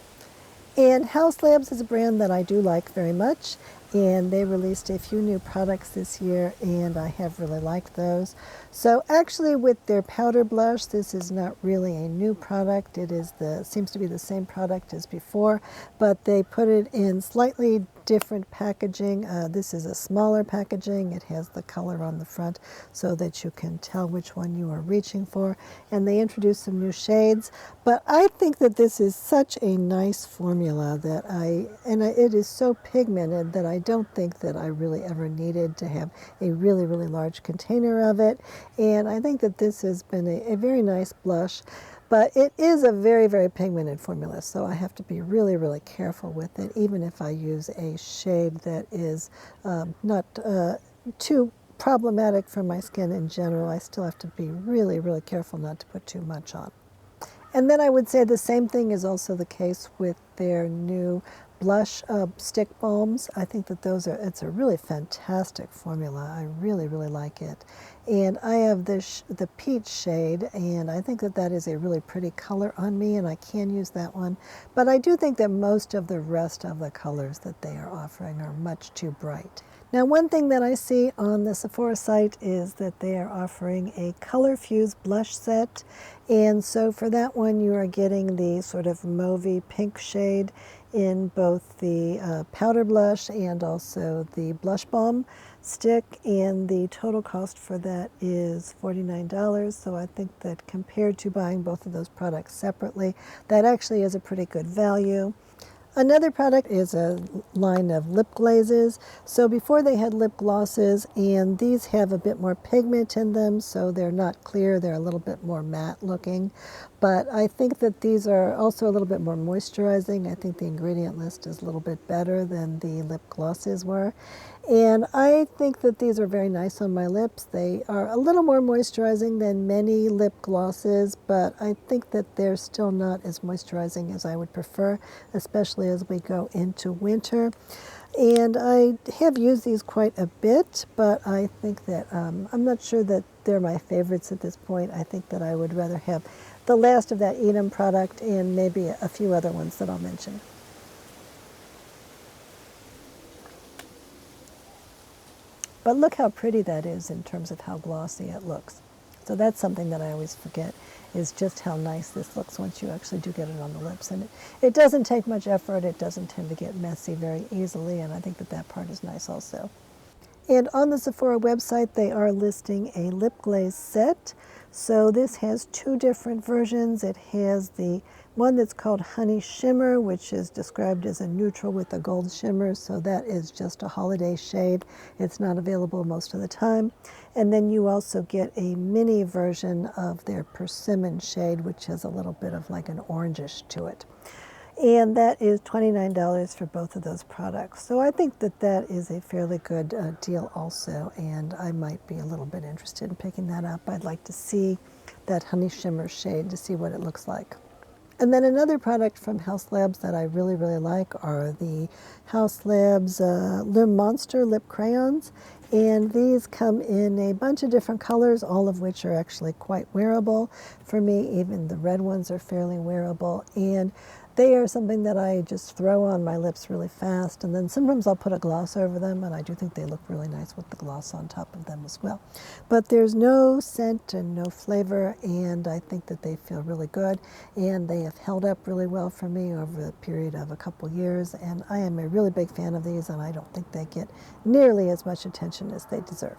And Haus Labs is a brand that I do like very much, and they released a few new products this year, and I have really liked those. So actually with their powder blush, this is not really a new product. It is seems to be the same product as before, but they put it in slightly different packaging. This is a smaller packaging. It has the color on the front so that you can tell which one you are reaching for. And they introduced some new shades. But I think that this is such a nice formula that it is so pigmented that I don't think that I really ever needed to have a really, really large container of it. And I think that this has been a very nice blush. But it is a very, very pigmented formula, so I have to be really, really careful with it, even if I use a shade that is not too problematic for my skin in general. I still have to be really, really careful not to put too much on. And then I would say the same thing is also the case with their new blush stick balms. I think that it's a really fantastic formula. I really, really like it. And I have the peach shade, and I think that that is a really pretty color on me, and I can use that one. But I do think that most of the rest of the colors that they are offering are much too bright. Now, one thing that I see on the Sephora site is that they are offering a color fuse blush set. And so for that one, you are getting the sort of mauvey pink shade in both the powder blush and also the blush balm stick, and the total cost for that is $49. So I think that compared to buying both of those products separately, that actually is a pretty good value. Another product is a line of lip glazes. So before they had lip glosses, and these have a bit more pigment in them, so they're not clear, they're a little bit more matte looking. But I think that these are also a little bit more moisturizing. I think the ingredient list is a little bit better than the lip glosses were. And I think that these are very nice on my lips. They are a little more moisturizing than many lip glosses, but I think that they're still not as moisturizing as I would prefer, especially as we go into winter. And I have used these quite a bit, but I think that I'm not sure that they're my favorites at this point. I think that I would rather have the last of that Eadem product and maybe a few other ones that I'll mention. But look how pretty that is in terms of how glossy it looks. So that's something that I always forget, is just how nice this looks once you actually do get it on the lips. And it doesn't take much effort. It doesn't tend to get messy very easily, and I think that that part is nice also. And on the Sephora website, they are listing a lip glaze set. So this has two different versions. It has the one that's called Honey Shimmer, which is described as a neutral with a gold shimmer. So that is just a holiday shade. It's not available most of the time. And then you also get a mini version of their Persimmon shade, which has a little bit of like an orangish to it. And that is $29 for both of those products. So I think that that is a fairly good deal also, and I might be a little bit interested in picking that up. I'd like to see that Honey Shimmer shade to see what it looks like. And then another product from Haus Labs that I really, really like are the Haus Labs Le Monster Lip Crayons. And these come in a bunch of different colors, all of which are actually quite wearable. For me, even the red ones are fairly wearable. And they are something that I just throw on my lips really fast, and then sometimes I'll put a gloss over them, and I do think they look really nice with the gloss on top of them as well. But there's no scent and no flavor, and I think that they feel really good, and they have held up really well for me over a period of a couple years, and I am a really big fan of these, and I don't think they get nearly as much attention as they deserve.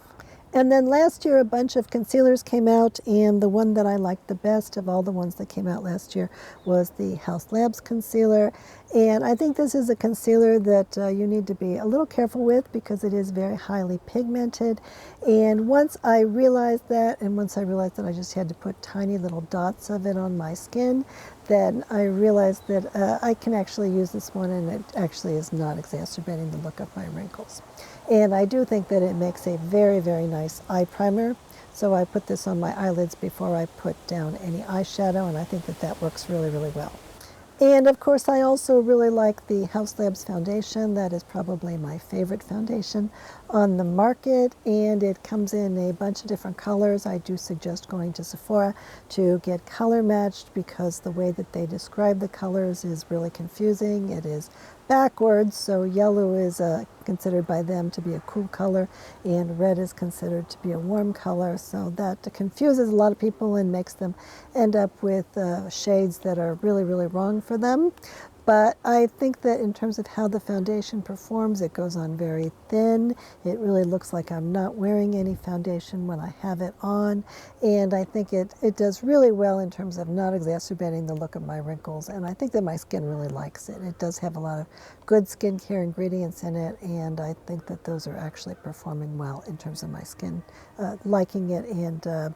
And then last year, a bunch of concealers came out, and the one that I liked the best of all the ones that came out last year was the Haus Labs concealer. And I think this is a concealer that you need to be a little careful with because it is very highly pigmented. And once I realized that, and once I realized that I just had to put tiny little dots of it on my skin, then I realized that I can actually use this one, and it actually is not exacerbating the look of my wrinkles. And I do think that it makes a very, very nice eye primer. So I put this on my eyelids before I put down any eyeshadow, and I think that that works really, really well. And of course, I also really like the Haus Labs foundation. That is probably my favorite foundation on the market, and it comes in a bunch of different colors. I do suggest going to Sephora to get color matched because the way that they describe the colors is really confusing. It is backwards, so yellow is considered by them to be a cool color, and red is considered to be a warm color, so that confuses a lot of people and makes them end up with shades that are really, really wrong for them. But I think that in terms of how the foundation performs, it goes on very thin. It really looks like I'm not wearing any foundation when I have it on. And I think it does really well in terms of not exacerbating the look of my wrinkles. And I think that my skin really likes it. It does have a lot of good skincare ingredients in it. And I think that those are actually performing well in terms of my skin liking it and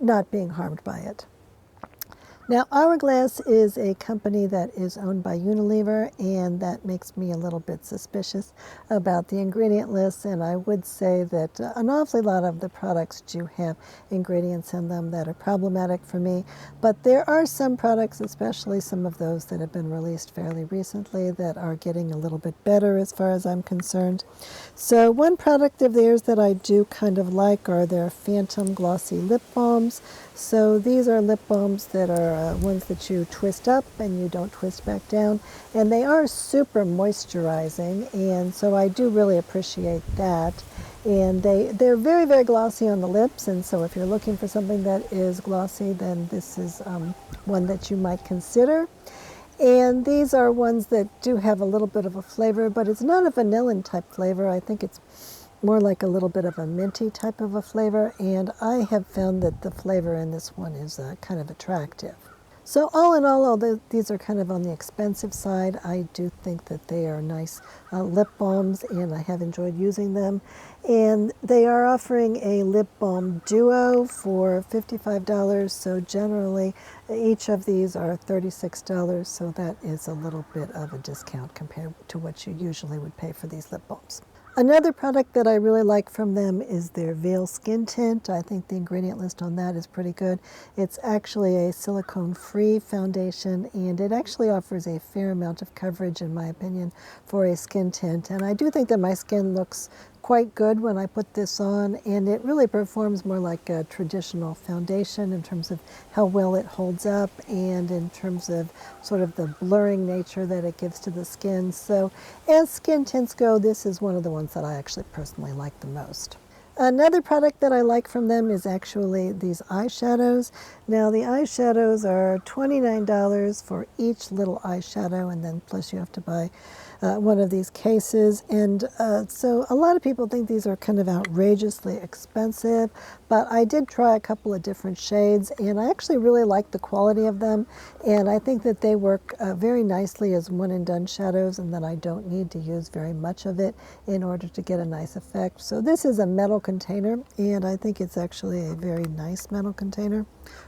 not being harmed by it. Now, Hourglass is a company that is owned by Unilever, and that makes me a little bit suspicious about the ingredient list. And I would say that an awfully lot of the products do have ingredients in them that are problematic for me. But there are some products, especially some of those that have been released fairly recently, that are getting a little bit better as far as I'm concerned. So one product of theirs that I do kind of like are their Phantom Glossy Lip Balms. So these are lip balms that are ones that you twist up and you don't twist back down. And they are super moisturizing, and so I do really appreciate that. And they're very, very glossy on the lips, and so if you're looking for something that is glossy, then this is one that you might consider. And these are ones that do have a little bit of a flavor, but it's not a vanilla type flavor. I think it's more like a little bit of a minty type of a flavor, and I have found that the flavor in this one is kind of attractive. So all in all, although these are kind of on the expensive side, I do think that they are nice lip balms, and I have enjoyed using them. And they are offering a lip balm duo for $55, so generally each of these are $36, so that is a little bit of a discount compared to what you usually would pay for these lip balms. Another product that I really like from them is their Veil Skin Tint. I think the ingredient list on that is pretty good. It's actually a silicone-free foundation, and it actually offers a fair amount of coverage, in my opinion, for a skin tint. And I do think that my skin looks quite good when I put this on, and it really performs more like a traditional foundation in terms of how well it holds up and in terms of sort of the blurring nature that it gives to the skin. So as skin tints go, this is one of the ones that I actually personally like the most. Another product that I like from them is actually these eyeshadows. Now the eyeshadows are $29 for each little eyeshadow, and then plus you have to buy one of these cases. And so a lot of people think these are kind of outrageously expensive, but I did try a couple of different shades, and I actually really like the quality of them, and I think that they work very nicely as one and done shadows, and then I don't need to use very much of it in order to get a nice effect. So this is a metal container, and I think it's actually a very nice metal container,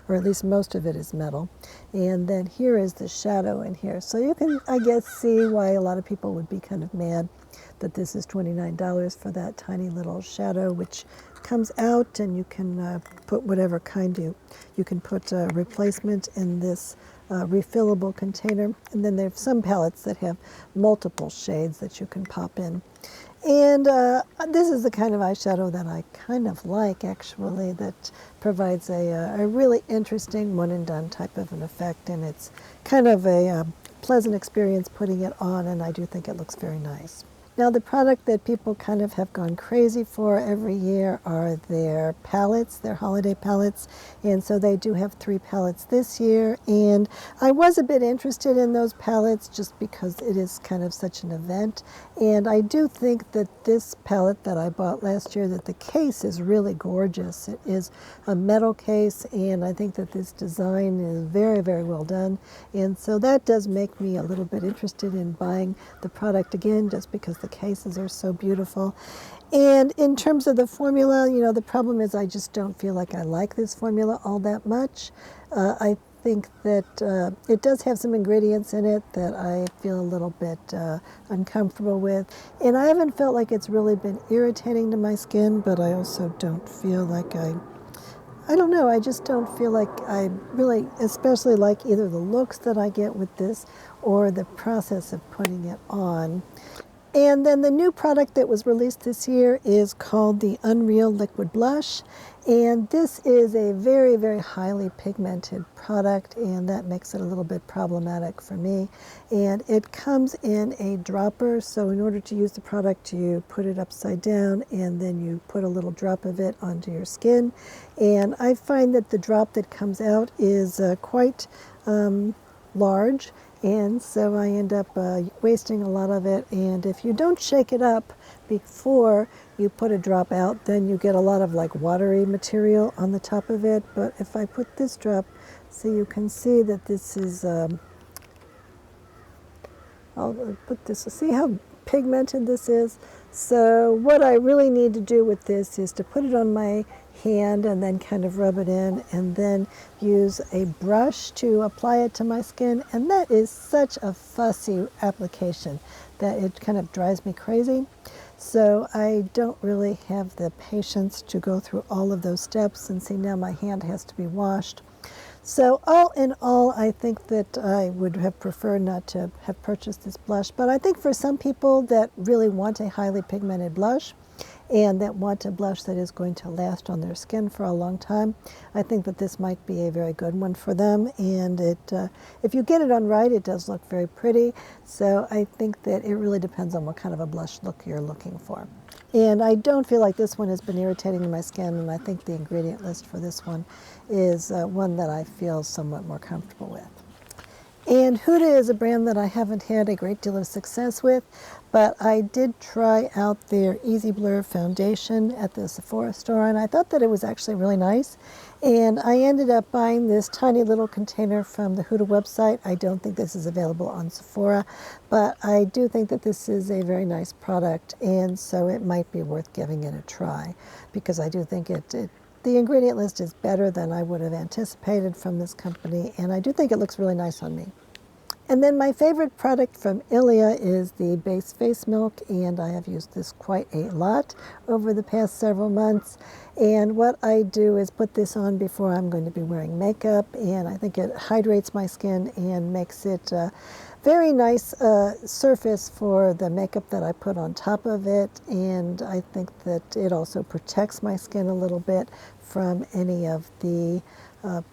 or at least most of it is metal. And then here is the shadow in here. So you can, I guess, see why a lot of people would be kind of mad that this is $29 for that tiny little shadow, which comes out, and you can put whatever kind you can put a replacement in this refillable container. And then there's some palettes that have multiple shades that you can pop in. And this is the kind of eyeshadow that I kind of like, actually, that provides a really interesting one-and-done type of an effect, and it's kind of a pleasant experience putting it on, and I do think it looks very nice. Now, the product that people kind of have gone crazy for every year are their palettes, their holiday palettes, and so they do have 3 palettes this year, and I was a bit interested in those palettes just because it is kind of such an event, and I do think that this palette that I bought last year, that the case is really gorgeous. It is a metal case, and I think that this design is very, very well done, and so that does make me a little bit interested in buying the product again, just because the cases are so beautiful. And in terms of the formula, you know, the problem is I just don't feel like I like this formula all that much. I think that it does have some ingredients in it that I feel a little bit uncomfortable with. And I haven't felt like it's really been irritating to my skin, but I also don't feel like I don't know, I just don't feel like I really especially like either the looks that I get with this or the process of putting it on. And then the new product that was released this year is called the Unreal Liquid Blush. And this is a very, very highly pigmented product, and that makes it a little bit problematic for me. And it comes in a dropper, so in order to use the product, you put it upside down, and then you put a little drop of it onto your skin. And I find that the drop that comes out is quite large, And so I end up wasting a lot of it. And if you don't shake it up before you put a drop out, then you get a lot of like watery material on the top of it. But if I put this drop, so you can see that this is, I'll put this, see how pigmented this is? So what I really need to do with this is to put it on my hand and then kind of rub it in and then use a brush to apply it to my skin. And that is such a fussy application that it kind of drives me crazy. So I don't really have the patience to go through all of those steps, and see now my hand has to be washed. So all in all, I think that I would have preferred not to have purchased this blush, but I think for some people that really want a highly pigmented blush and that want a blush that is going to last on their skin for a long time, I think that this might be a very good one for them. And it, if you get it on right, it does look very pretty. So I think that it really depends on what kind of a blush look you're looking for. And I don't feel like this one has been irritating my skin, and I think the ingredient list for this one is one that I feel somewhat more comfortable with. And Huda is a brand that I haven't had a great deal of success with, but I did try out their Easy Blur foundation at the Sephora store, and I thought that it was actually really nice. And I ended up buying this tiny little container from the Huda website. I don't think this is available on Sephora, but I do think that this is a very nice product, and so it might be worth giving it a try, because I do think the ingredient list is better than I would have anticipated from this company, and I do think it looks really nice on me. And then my favorite product from Ilia is the base face milk, and I have used this quite a lot over the past several months. And what I do is put this on before I'm going to be wearing makeup, and I think it hydrates my skin and makes it a very nice surface for the makeup that I put on top of it. And I think that it also protects my skin a little bit from any of the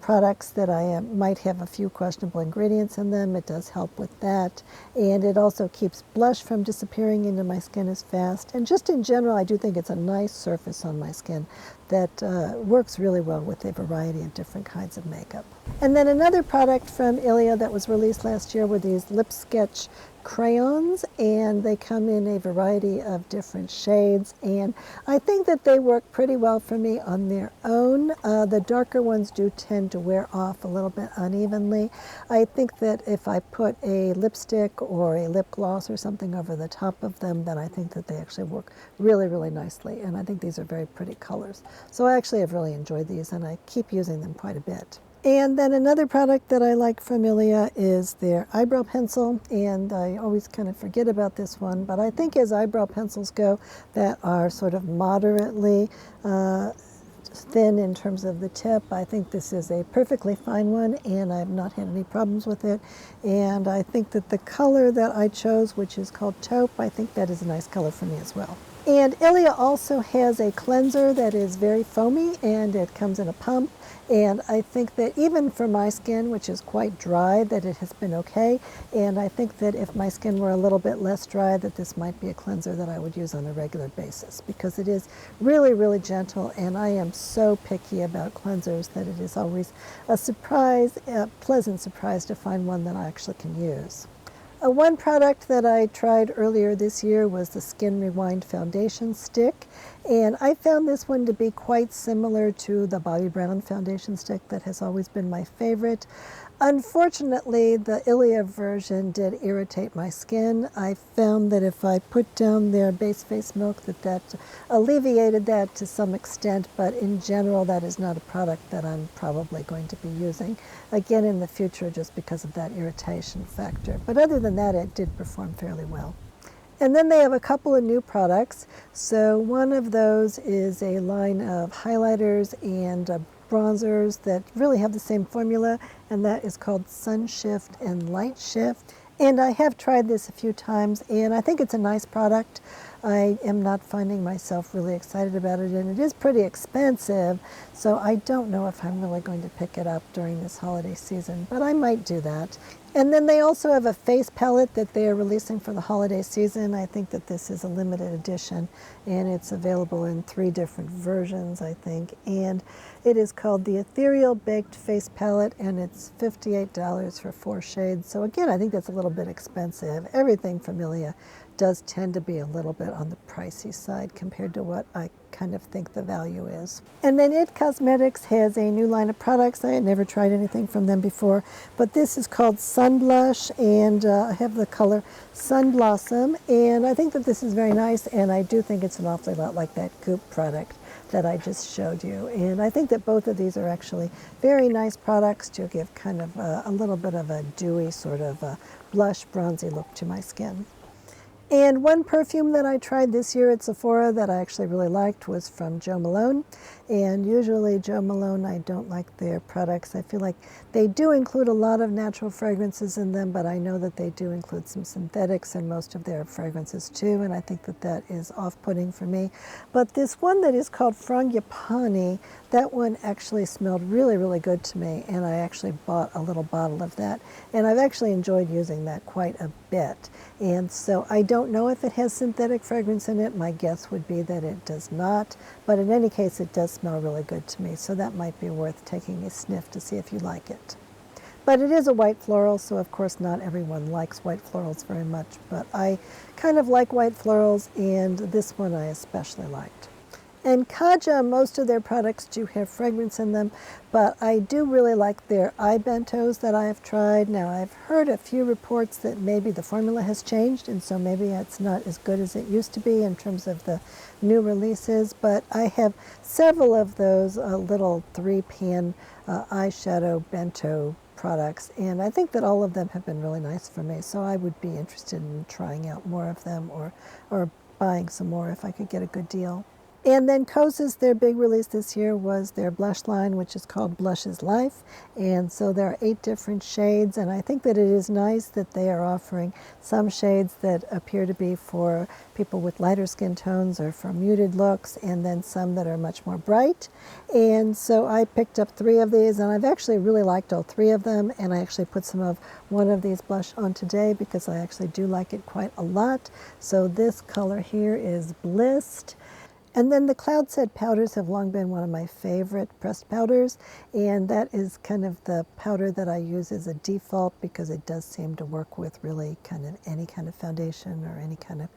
products that I might have a few questionable ingredients in them. It does help with that, and it also keeps blush from disappearing into my skin as fast. And just in general, I do think it's a nice surface on my skin that works really well with a variety of different kinds of makeup. And then another product from Ilia that was released last year were these Lip Sketch crayons, and they come in a variety of different shades, and I think that they work pretty well for me on their own. The darker ones do tend to wear off a little bit unevenly. I think that if I put a lipstick or a lip gloss or something over the top of them, then I think that they actually work really, really nicely, and I think these are very pretty colors. So I actually have really enjoyed these, and I keep using them quite a bit. And then another product that I like from Ilia is their eyebrow pencil, and I always kind of forget about this one, but I think as eyebrow pencils go that are sort of moderately thin in terms of the tip, I think this is a perfectly fine one, and I've not had any problems with it. And I think that the color that I chose, which is called taupe, I think that is a nice color for me as well. And Ilia also has a cleanser that is very foamy, and it comes in a pump. And I think that even for my skin, which is quite dry, that it has been okay. And I think that if my skin were a little bit less dry, that this might be a cleanser that I would use on a regular basis, because it is really, really gentle. And I am so picky about cleansers that it is always a surprise, a pleasant surprise to find one that I actually can use. One product that I tried earlier this year was the Skin Rewind Foundation Stick, and I found this one to be quite similar to the Bobbi Brown foundation stick that has always been my favorite. Unfortunately, the Ilia version did irritate my skin. I found that if I put down their base face milk, that alleviated that to some extent, but in general, that is not a product that I'm probably going to be using again in the future, just because of that irritation factor. But other than that, it did perform fairly well. And then they have a couple of new products. So one of those is a line of highlighters and bronzers that really have the same formula, and that is called Sun Shift and Light Shift. And I have tried this a few times, and I think it's a nice product. I am not finding myself really excited about it, and it is pretty expensive, so I don't know if I'm really going to pick it up during this holiday season, but I might do that. And then they also have a face palette that they are releasing for the holiday season. I think that this is a limited edition, and it's available in 3 different versions, I think. And it is called the Ethereal Baked Face Palette, and it's $58 for 4 shades. So again, I think that's a little bit expensive. Everything from Ilia does tend to be a little bit on the pricey side compared to what I kind of think the value is. And then It Cosmetics has a new line of products. I had never tried anything from them before, but this is called Sun Blush, and I have the color Sun Blossom, and I think that this is very nice, and I do think it's an awfully lot like that Goop product that I just showed you. And I think that both of these are actually very nice products to give kind of a little bit of a dewy sort of a blush bronzy look to my skin. And one perfume that I tried this year at Sephora that I actually really liked was from Jo Malone. And usually Jo Malone, I don't like their products. I feel like they do include a lot of natural fragrances in them, but I know that they do include some synthetics in most of their fragrances too, and I think that that is off-putting for me. But this one that is called Frangipani, that one actually smelled really, really good to me, and I actually bought a little bottle of that. And I've actually enjoyed using that quite a bit. And so I don't know if it has synthetic fragrance in it. My guess would be that it does not, but in any case, it does smell really good to me, so that might be worth taking a sniff to see if you like it. But it is a white floral, so of course not everyone likes white florals very much, but I kind of like white florals, and this one I especially liked. And Kaja, most of their products do have fragrance in them, but I do really like their eye bentos that I have tried. Now, I've heard a few reports that maybe the formula has changed, and so maybe it's not as good as it used to be in terms of the new releases, but I have several of those little 3-pan eyeshadow bento products, and I think that all of them have been really nice for me, so I would be interested in trying out more of them or buying some more if I could get a good deal. And then Kosas, their big release this year was their blush line, which is called Blush is Life. And so there are 8 different shades, and I think that it is nice that they are offering some shades that appear to be for people with lighter skin tones or for muted looks, and then some that are much more bright. And so I picked up 3 of these, and I've actually really liked all 3 of them, and I actually put some of one of these blush on today because I actually do like it quite a lot. So this color here is Blissed. And then the Cloud Set powders have long been one of my favorite pressed powders, and that is kind of the powder that I use as a default because it does seem to work with really kind of any kind of foundation or any kind of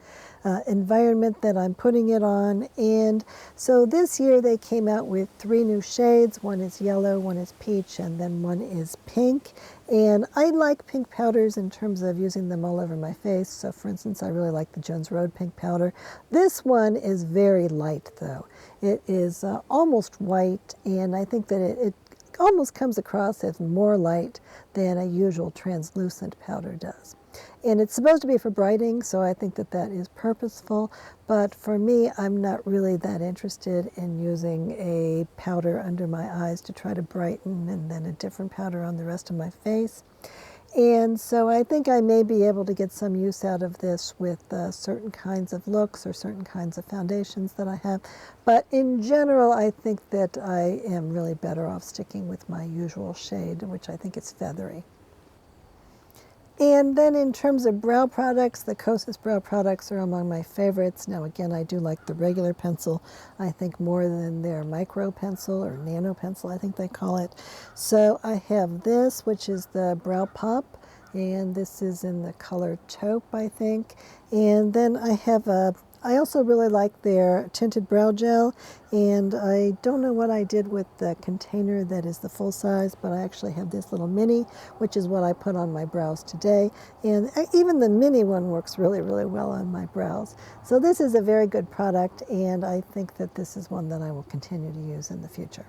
environment that I'm putting it on. And so this year they came out with 3 new shades. One is yellow, one is peach, and then one is pink. And I like pink powders in terms of using them all over my face. So for instance, I really like the Jones Road pink powder. This one is very light though. It is almost white, and I think that it almost comes across as more light than a usual translucent powder does. And it's supposed to be for brightening, so I think that that is purposeful. But for me, I'm not really that interested in using a powder under my eyes to try to brighten and then a different powder on the rest of my face. And so I think I may be able to get some use out of this with certain kinds of looks or certain kinds of foundations that I have. But in general, I think that I am really better off sticking with my usual shade, which I think is feathery. And then in terms of brow products, the Kosas brow products are among my favorites. Now again, I do like the regular pencil, I think, more than their micro pencil or nano pencil, I think they call it. So I have this, which is the Brow Pop, and this is in the color taupe, I think. And then I have I also really like their tinted brow gel, and I don't know what I did with the container that is the full size, but I actually have this little mini, which is what I put on my brows today. And even the mini one works really, really well on my brows. So this is a very good product, and I think that this is one that I will continue to use in the future.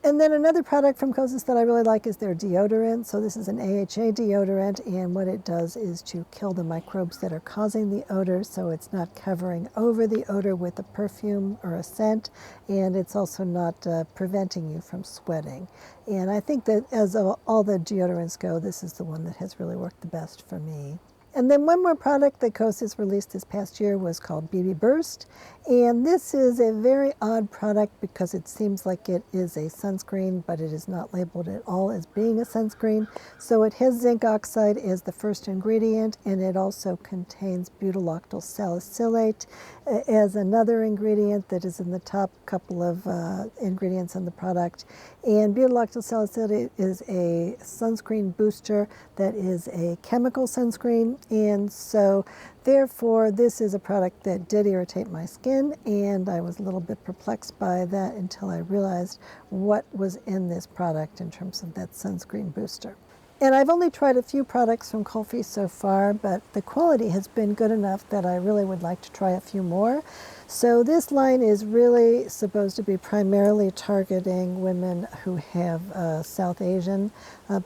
And then another product from Kosas that I really like is their deodorant. So this is an AHA deodorant, and what it does is to kill the microbes that are causing the odor, so it's not covering over the odor with a perfume or a scent, and it's also not preventing you from sweating. And I think that as all the deodorants go, this is the one that has really worked the best for me. And then one more product that Kosas released this past year was called BB Burst, And this is a very odd product because it seems like it is a sunscreen, but it is not labeled at all as being a sunscreen. So it has zinc oxide as the first ingredient, and it also contains butyloctyl salicylate as another ingredient that is in the top couple of ingredients in the product. And butyloctyl salicylate is a sunscreen booster that is a chemical sunscreen, and so therefore this is a product that did irritate my skin, and I was a little bit perplexed by that until I realized what was in this product in terms of that sunscreen booster. And I've only tried a few products from Kulfi so far, but the quality has been good enough that I really would like to try a few more. So this line is really supposed to be primarily targeting women who have South Asian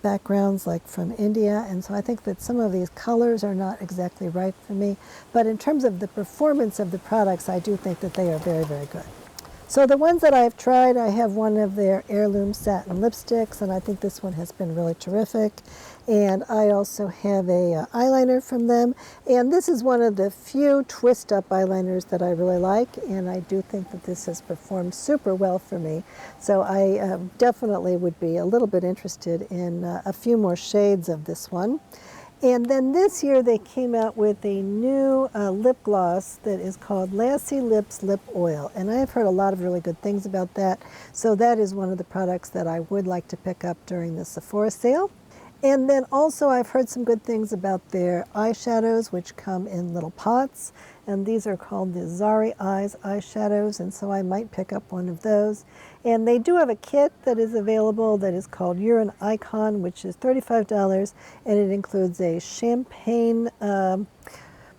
backgrounds, like from India. And so I think that some of these colors are not exactly right for me. But in terms of the performance of the products, I do think that they are very, very good. So the ones that I've tried, I have one of their heirloom satin lipsticks, and I think this one has been really terrific. And I also have a eyeliner from them, and this is one of the few twist-up eyeliners that I really like, and I do think that this has performed super well for me. So I definitely would be a little bit interested in a few more shades of this one. And then this year they came out with a new lip gloss that is called Lassie Lips Lip Oil. And I've heard a lot of really good things about that. So that is one of the products that I would like to pick up during the Sephora sale. And then also I've heard some good things about their eyeshadows, which come in little pots. And these are called the Zari Eyes eyeshadows, and so I might pick up one of those. And they do have a kit that is available that is called You're an Icon, which is $35, and it includes a champagne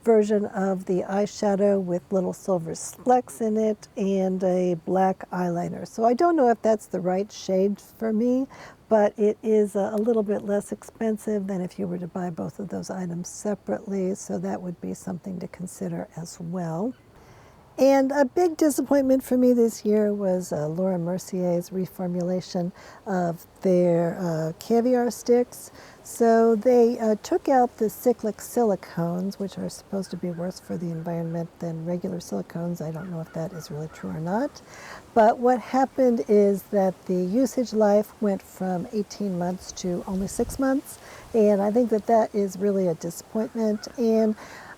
version of the eyeshadow with little silver splecks in it and a black eyeliner. So I don't know if that's the right shade for me, but it is a little bit less expensive than if you were to buy both of those items separately, so that would be something to consider as well. And a big disappointment for me this year was Laura Mercier's reformulation of their caviar sticks. So they took out the cyclic silicones, which are supposed to be worse for the environment than regular silicones. I don't know if that is really true or not. But what happened is that the usage life went from 18 months to only 6 months. And I think that that is really a disappointment. And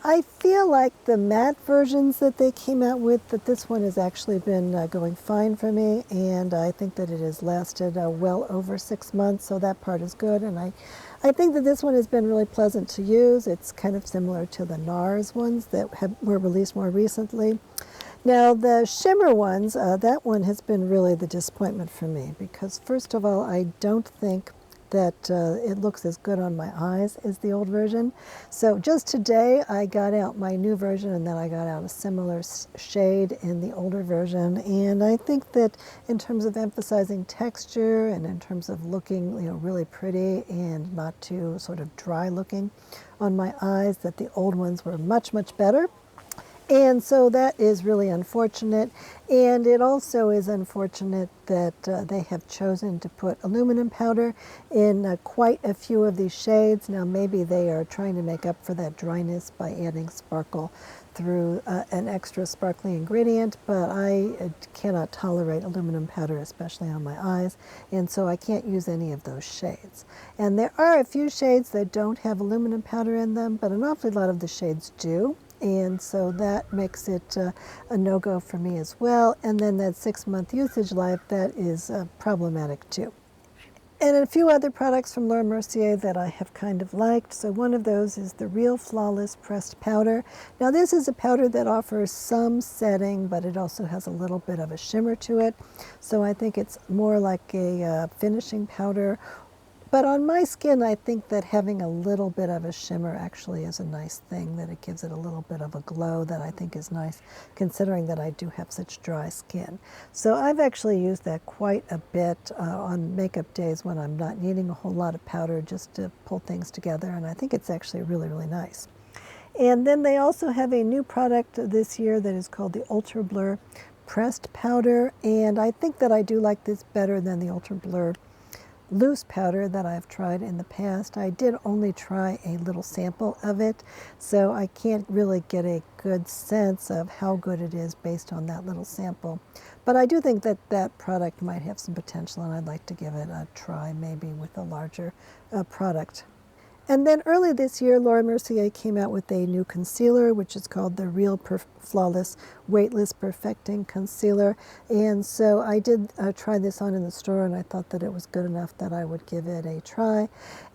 I feel like the matte versions that they came out with, that this one has actually been going fine for me, and I think that it has lasted well over 6 months, so that part is good. And I think that this one has been really pleasant to use. It's kind of similar to the Nars ones that were released more recently. Now the shimmer ones, that one has been really the disappointment for me, because first of all, I don't think that it looks as good on my eyes as the old version. So just today I got out my new version, and then I got out a similar shade in the older version, and I think that in terms of emphasizing texture and in terms of looking, you know, really pretty and not too sort of dry looking on my eyes, that the old ones were much, much better. And so that is really unfortunate, and it also is unfortunate that they have chosen to put aluminum powder in quite a few of these shades. Now maybe they are trying to make up for that dryness by adding sparkle through an extra sparkly ingredient, but I cannot tolerate aluminum powder, especially on my eyes, and so I can't use any of those shades. And there are a few shades that don't have aluminum powder in them, but an awfully lot of the shades do. And so that makes it a no-go for me as well. And then that 6-month usage life, that is problematic too. And a few other products from Laura Mercier that I have kind of liked. So one of those is the Real Flawless Pressed Powder. Now this is a powder that offers some setting, but it also has a little bit of a shimmer to it. So I think it's more like a finishing powder. But on my skin, I think that having a little bit of a shimmer actually is a nice thing, that it gives it a little bit of a glow that I think is nice, considering that I do have such dry skin. So I've actually used that quite a bit on makeup days when I'm not needing a whole lot of powder, just to pull things together, and I think it's actually really, really nice. And then they also have a new product this year that is called the Ultra Blur Pressed Powder, and I think that I do like this better than the Ultra Blur loose powder that I've tried in the past. I did only try a little sample of it, so I can't really get a good sense of how good it is based on that little sample. But I do think that that product might have some potential, and I'd like to give it a try, maybe with a larger product. And then early this year, Laura Mercier came out with a new concealer, which is called the Real Flawless Weightless Perfecting Concealer. And so I did try this on in the store, and I thought that it was good enough that I would give it a try.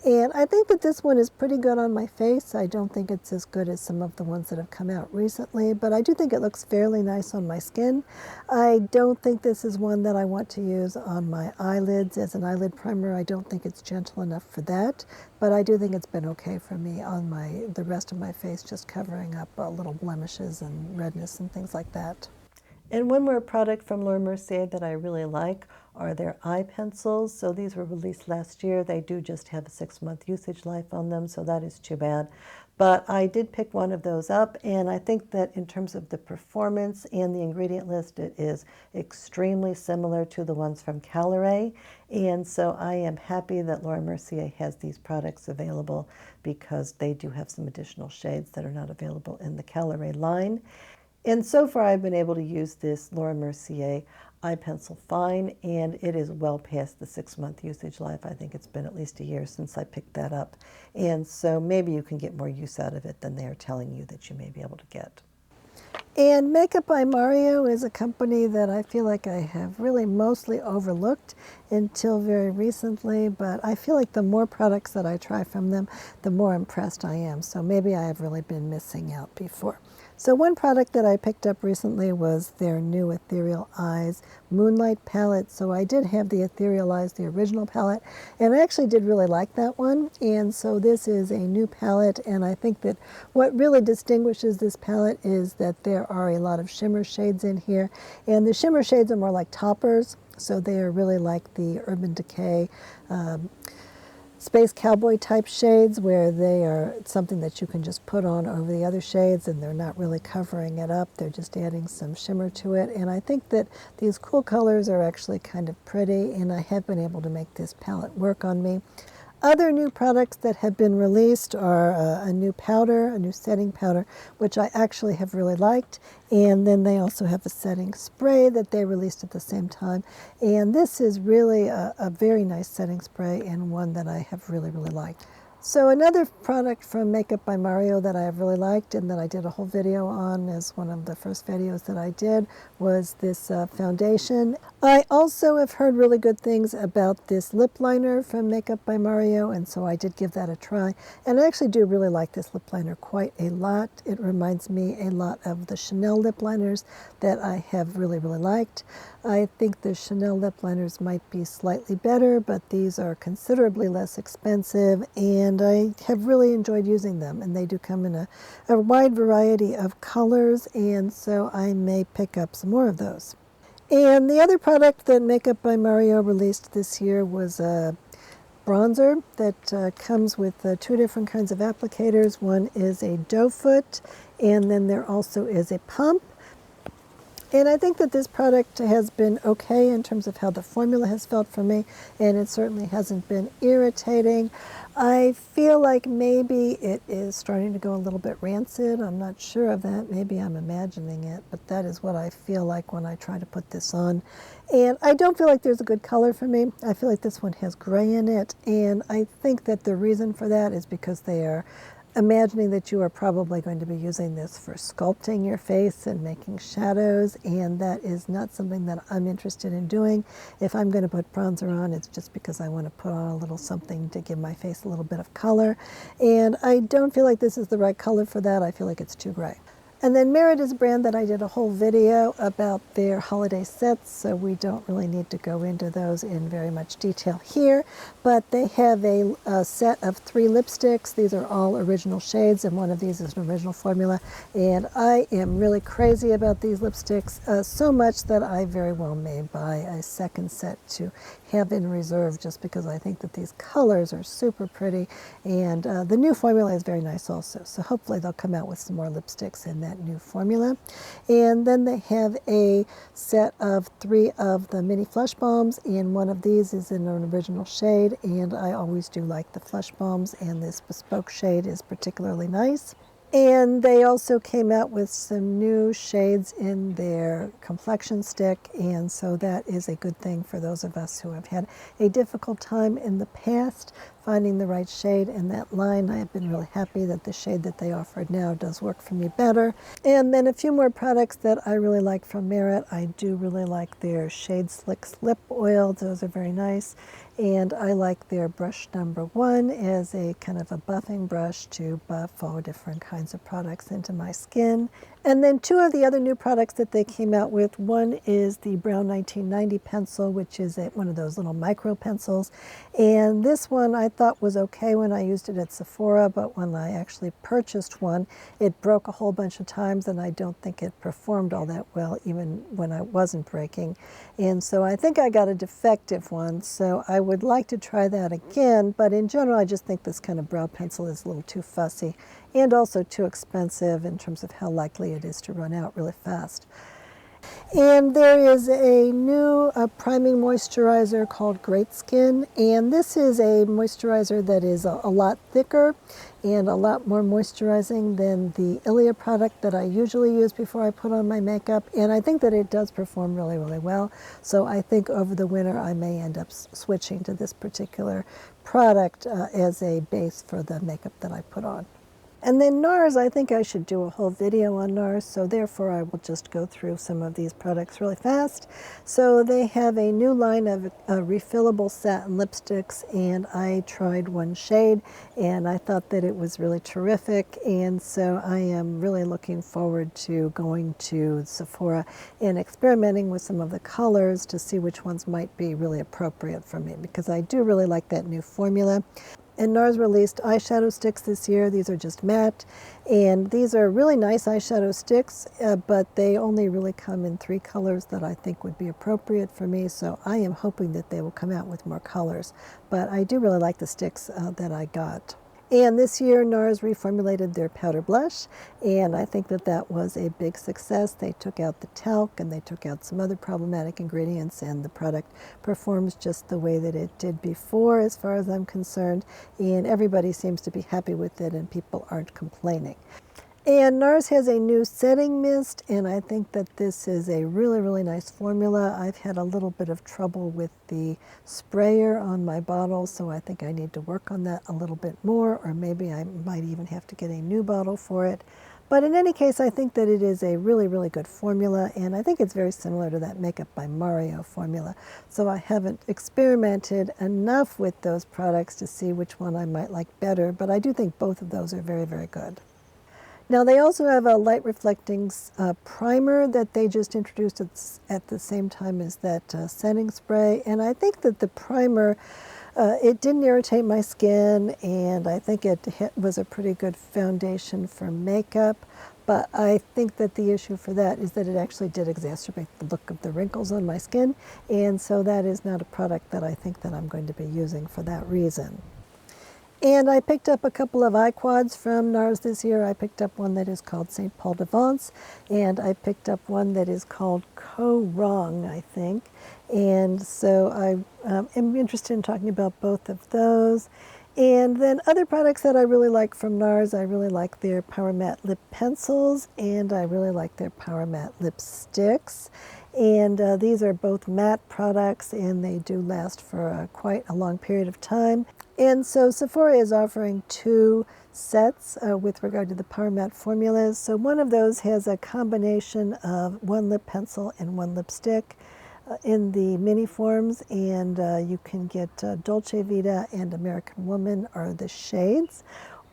And I think that this one is pretty good on my face. I don't think it's as good as some of the ones that have come out recently, but I do think it looks fairly nice on my skin. I don't think this is one that I want to use on my eyelids as an eyelid primer. I don't think it's gentle enough for that, but I do think it's been okay for me on the rest of my face, just covering up little blemishes and redness and things like that. And one more product from Laura Mercier that I really like are their eye pencils. So these were released last year. They do just have a 6-month usage life on them, so that is too bad. But I did pick one of those up, and I think that in terms of the performance and the ingredient list, it is extremely similar to the ones from Caliray. And so I am happy that Laura Mercier has these products available, because they do have some additional shades that are not available in the Caliray line. And so far I've been able to use this Laura Mercier eye pencil fine, and it is well past the 6-month usage life. I think it's been at least a year since I picked that up. And so maybe you can get more use out of it than they are telling you that you may be able to get. And Makeup by Mario is a company that I feel like I have really mostly overlooked until very recently, but I feel like the more products that I try from them, the more impressed I am. So maybe I have really been missing out before. So one product that I picked up recently was their new Ethereal Eyes Moonlight palette. So I did have the Ethereal Eyes, the original palette, and I actually did really like that one. And so this is a new palette, and I think that what really distinguishes this palette is that there are a lot of shimmer shades in here. And the shimmer shades are more like toppers, so they are really like the Urban Decay Space Cowboy type shades, where they are something that you can just put on over the other shades, and they're not really covering it up. They're just adding some shimmer to it. And I think that these cool colors are actually kind of pretty, and I have been able to make this palette work on me. Other new products that have been released are a new powder, a new setting powder, which I actually have really liked. And then they also have a setting spray that they released at the same time. And this is really a very nice setting spray, and one that I have really, really liked. So another product from Makeup by Mario that I have really liked, and that I did a whole video on as one of the first videos that I did, was this foundation. I also have heard really good things about this lip liner from Makeup by Mario, and so I did give that a try. And I actually do really like this lip liner quite a lot. It reminds me a lot of the Chanel lip liners that I have really, really liked. I think the Chanel lip liners might be slightly better, but these are considerably less expensive, and I have really enjoyed using them. And they do come in a wide variety of colors, and so I may pick up some more of those. And the other product that Makeup by Mario released this year was a bronzer that comes with 2 different kinds of applicators. One is a doe foot, and then there also is a pump. And I think that this product has been okay in terms of how the formula has felt for me, and it certainly hasn't been irritating. I feel like maybe it is starting to go a little bit rancid. I'm not sure of that. Maybe I'm imagining it, but that is what I feel like when I try to put this on. And I don't feel like there's a good color for me. I feel like this one has gray in it, and I think that the reason for that is because they are imagining that you are probably going to be using this for sculpting your face and making shadows, and that is not something that I'm interested in doing. If I'm going to put bronzer on, it's just because I want to put on a little something to give my face a little bit of color, and I don't feel like this is the right color for that. I feel like it's too gray. And then Merit is a brand that I did a whole video about their holiday sets, so we don't really need to go into those in very much detail here. But they have a set of 3 lipsticks. These are all original shades, and one of these is an original formula. And I am really crazy about these lipsticks, so much that I very well may buy a second set to have in reserve, just because I think that these colors are super pretty. And the new formula is very nice also. So hopefully they'll come out with some more lipsticks in that that new formula. And then they have a set of 3 of the mini flush balms, and one of these is in an original shade, and I always do like the flush balms, and this bespoke shade is particularly nice. And they also came out with some new shades in their complexion stick, and so that is a good thing for those of us who have had a difficult time in the past finding the right shade in that line. I have been really happy that the shade that they offered now does work for me better. And then a few more products that I really like from Merit. I do really like their Shade Slicks lip oil. Those are very nice. And I like their brush number 1 as a kind of a buffing brush to buff all different kinds of products into my skin. And then 2 of the other new products that they came out with. One is the Brown 1990 pencil, which is one of those little micro pencils. And this one I thought was okay when I used it at Sephora, but when I actually purchased one, it broke a whole bunch of times, and I don't think it performed all that well even when I wasn't breaking. And so I think I got a defective one, so I would like to try that again, but in general I just think this kind of brow pencil is a little too fussy and also too expensive in terms of how likely it is to run out really fast. And there is a new priming moisturizer called Great Skin, and this is a moisturizer that is a lot thicker and a lot more moisturizing than the Ilia product that I usually use before I put on my makeup, and I think that it does perform really, really well. So I think over the winter I may end up switching to this particular product as a base for the makeup that I put on. And then Nars, I think I should do a whole video on Nars, so therefore I will just go through some of these products really fast. So they have a new line of refillable satin lipsticks, and I tried one shade, and I thought that it was really terrific, and so I am really looking forward to going to Sephora and experimenting with some of the colors to see which ones might be really appropriate for me, because I do really like that new formula. And Nars released eyeshadow sticks this year. These are just matte, and these are really nice eyeshadow sticks, but they only really come in 3 colors that I think would be appropriate for me, so I am hoping that they will come out with more colors. But I do really like the sticks that I got. And this year, Nars reformulated their powder blush, and I think that that was a big success. They took out the talc, and they took out some other problematic ingredients, and the product performs just the way that it did before, as far as I'm concerned, and everybody seems to be happy with it, and people aren't complaining. And Nars has a new setting mist, and I think that this is a really, really nice formula. I've had a little bit of trouble with the sprayer on my bottle, so I think I need to work on that a little bit more, or maybe I might even have to get a new bottle for it. But in any case, I think that it is a really, really good formula, and I think it's very similar to that Makeup by Mario formula. So I haven't experimented enough with those products to see which one I might like better, but I do think both of those are very, very good. Now they also have a light reflecting primer that they just introduced at the same time as that setting spray, and I think that the primer, it didn't irritate my skin, and I think it was a pretty good foundation for makeup, but I think that the issue for that is that it actually did exacerbate the look of the wrinkles on my skin, and so that is not a product that I think that I'm going to be using for that reason. And I picked up a couple of eye quads from Nars this year. I picked up one that is called St. Paul de Vence, and I picked up one that is called Co-Wrong, I think. And so I am interested in talking about both of those. And then other products that I really like from Nars, I really like their Power Matte Lip Pencils, and I really like their Power Matte Lipsticks. And these are both matte products, and they do last for quite a long period of time. And so Sephora is offering 2 sets with regard to the Power Matte formulas. So one of those has a combination of 1 lip pencil and 1 lipstick in the mini forms, and you can get Dolce Vita and American Woman are the shades,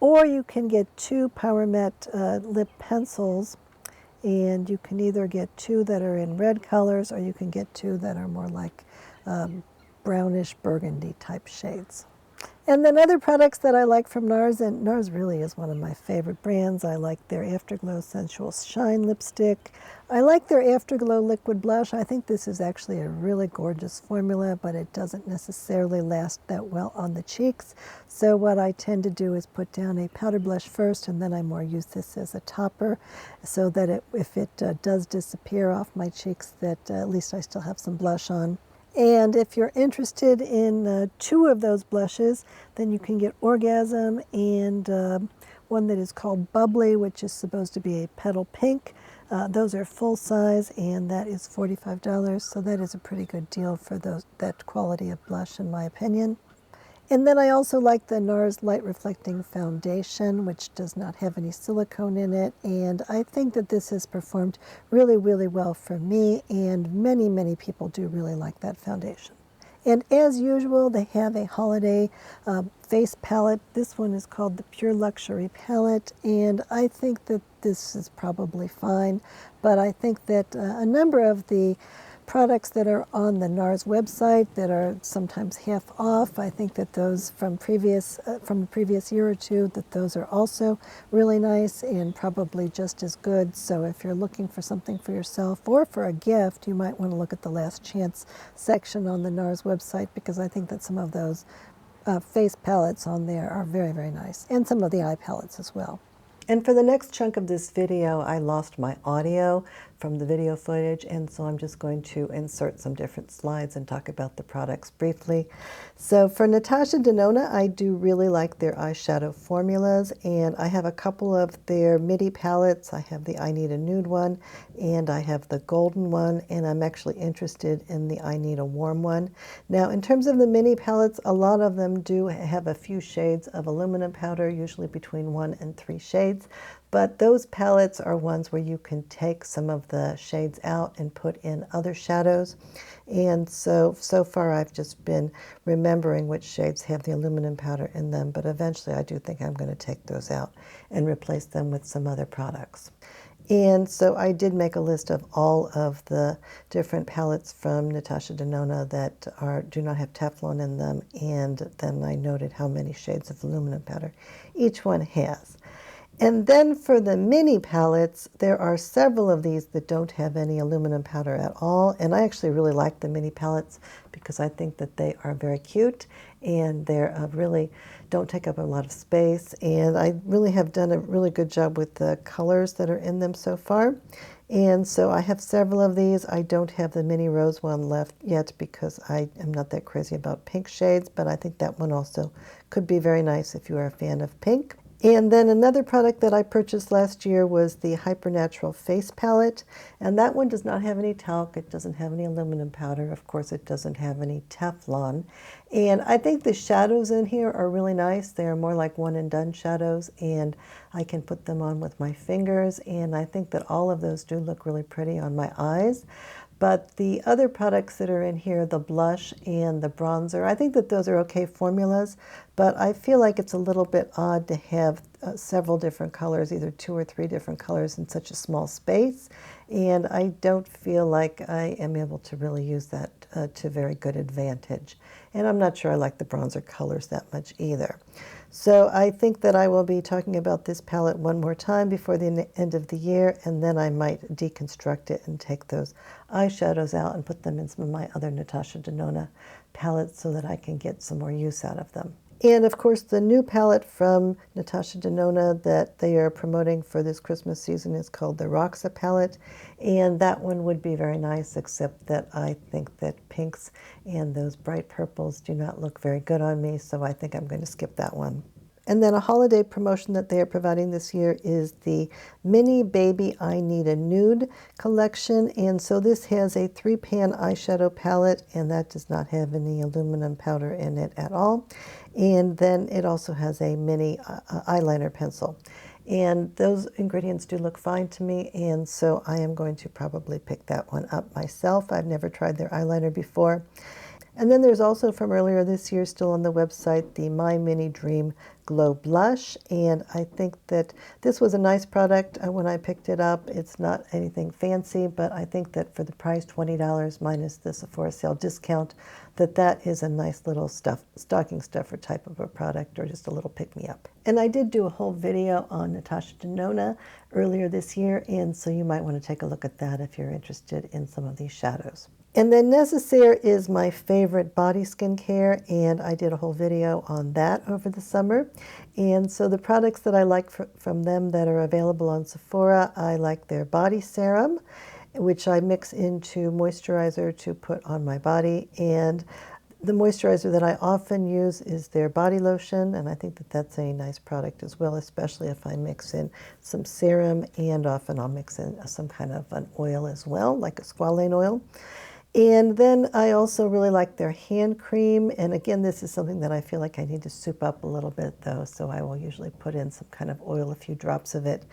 or you can get 2 Power Matte lip pencils, and you can either get 2 that are in red colors, or you can get 2 that are more like brownish burgundy type shades. And then other products that I like from Nars, and Nars really is one of my favorite brands. I like their Afterglow Sensual Shine lipstick. I like their Afterglow liquid blush. I think this is actually a really gorgeous formula, but it doesn't necessarily last that well on the cheeks. So what I tend to do is put down a powder blush first, and then I more use this as a topper so that if it does disappear off my cheeks, that at least I still have some blush on. And if you're interested in two of those blushes, then you can get Orgasm and one that is called Bubbly, which is supposed to be a petal pink. Those are full size, and that is $45, so that is a pretty good deal for that quality of blush, in my opinion. And then I also like the Nars Light Reflecting Foundation, which does not have any silicone in it. And I think that this has performed really, really well for me. And many, many people do really like that foundation. And as usual, they have a holiday face palette. This one is called the Pure Luxury Palette. And I think that this is probably fine. But I think that a number of the products that are on the Nars website that are sometimes half off, I think that those from the previous year or two, that those are also really nice and probably just as good. So if you're looking for something for yourself or for a gift, you might want to look at the Last Chance section on the Nars website, because I think that some of those face palettes on there are very, very nice, and some of the eye palettes as well. And for the next chunk of this video, I lost my audio from the video footage, and so I'm just going to insert some different slides and talk about the products briefly. So for Natasha Denona, I do really like their eyeshadow formulas, and I have a couple of their midi palettes. I have the I Need a Nude one, and I have the golden one, and I'm actually interested in the I Need a Warm one. Now, in terms of the mini palettes, a lot of them do have a few shades of aluminum powder, usually between 1 and 3 shades. But those palettes are ones where you can take some of the shades out and put in other shadows. And so far I've just been remembering which shades have the aluminum powder in them, but eventually I do think I'm going to take those out and replace them with some other products. And so I did make a list of all of the different palettes from Natasha Denona that do not have Teflon in them, and then I noted how many shades of aluminum powder each one has. And then for the mini palettes, there are several of these that don't have any aluminum powder at all. And I actually really like the mini palettes because I think that they are very cute, and they're really don't take up a lot of space. And I really have done a really good job with the colors that are in them so far. And so I have several of these. I don't have the mini rose one left yet because I am not that crazy about pink shades, but I think that one also could be very nice if you are a fan of pink. And then another product that I purchased last year was the Hypernatural Face Palette, and that one does not have any talc, it doesn't have any aluminum powder, of course it doesn't have any Teflon. And I think the shadows in here are really nice. They are more like one and done shadows, and I can put them on with my fingers, and I think that all of those do look really pretty on my eyes. But the other products that are in here, the blush and the bronzer, I think that those are okay formulas, but I feel like it's a little bit odd to have several different colors, either 2 or 3 different colors in such a small space, and I don't feel like I am able to really use that to very good advantage. And I'm not sure I like the bronzer colors that much either. So I think that I will be talking about this palette one more time before the end of the year, and then I might deconstruct it and take those eyeshadows out and put them in some of my other Natasha Denona palettes so that I can get some more use out of them. And of course, the new palette from Natasha Denona that they are promoting for this Christmas season is called the Roxa palette. And that one would be very nice, except that I think that pinks and those bright purples do not look very good on me, so I think I'm going to skip that one. And then a holiday promotion that they are providing this year is the Mini Baby I Need a Nude collection. And so this has a 3-pan eyeshadow palette, and that does not have any aluminum powder in it at all. And then it also has a mini eyeliner pencil. And those ingredients do look fine to me, and so I am going to probably pick that one up myself. I've never tried their eyeliner before. And then there's also from earlier this year, still on the website, the My Mini Dream Glow Blush. And I think that this was a nice product when I picked it up. It's not anything fancy, but I think that for the price, $20 minus the Sephora sale discount, that is a nice little stocking stuffer type of a product, or just a little pick-me-up. And I did do a whole video on Natasha Denona earlier this year, and so you might want to take a look at that if you're interested in some of these shadows. And then Necessaire is my favorite body skincare, and I did a whole video on that over the summer. And so the products that I like from them that are available on Sephora, I like their body serum, which I mix into moisturizer to put on my body. And the moisturizer that I often use is their body lotion, and I think that that's a nice product as well, especially if I mix in some serum, and often I'll mix in some kind of an oil as well, like a squalane oil. And then I also really like their hand cream. And again, this is something that I feel like I need to soup up a little bit though. So I will usually put in some kind of oil, a few drops of it,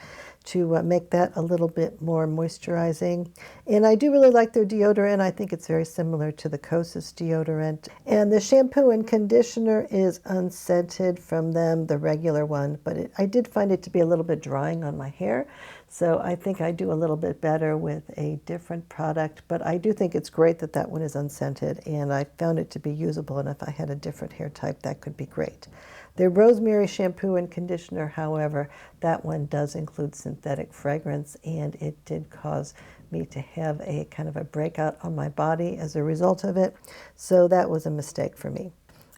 to make that a little bit more moisturizing. And I do really like their deodorant. I think it's very similar to the Kosas deodorant. And the shampoo and conditioner is unscented from them, the regular one. But I did find it to be a little bit drying on my hair. So I think I do a little bit better with a different product, but I do think it's great that that one is unscented, and I found it to be usable, and if I had a different hair type, that could be great. Their rosemary shampoo and conditioner, however, that one does include synthetic fragrance, and it did cause me to have a kind of a breakout on my body as a result of it, so that was a mistake for me.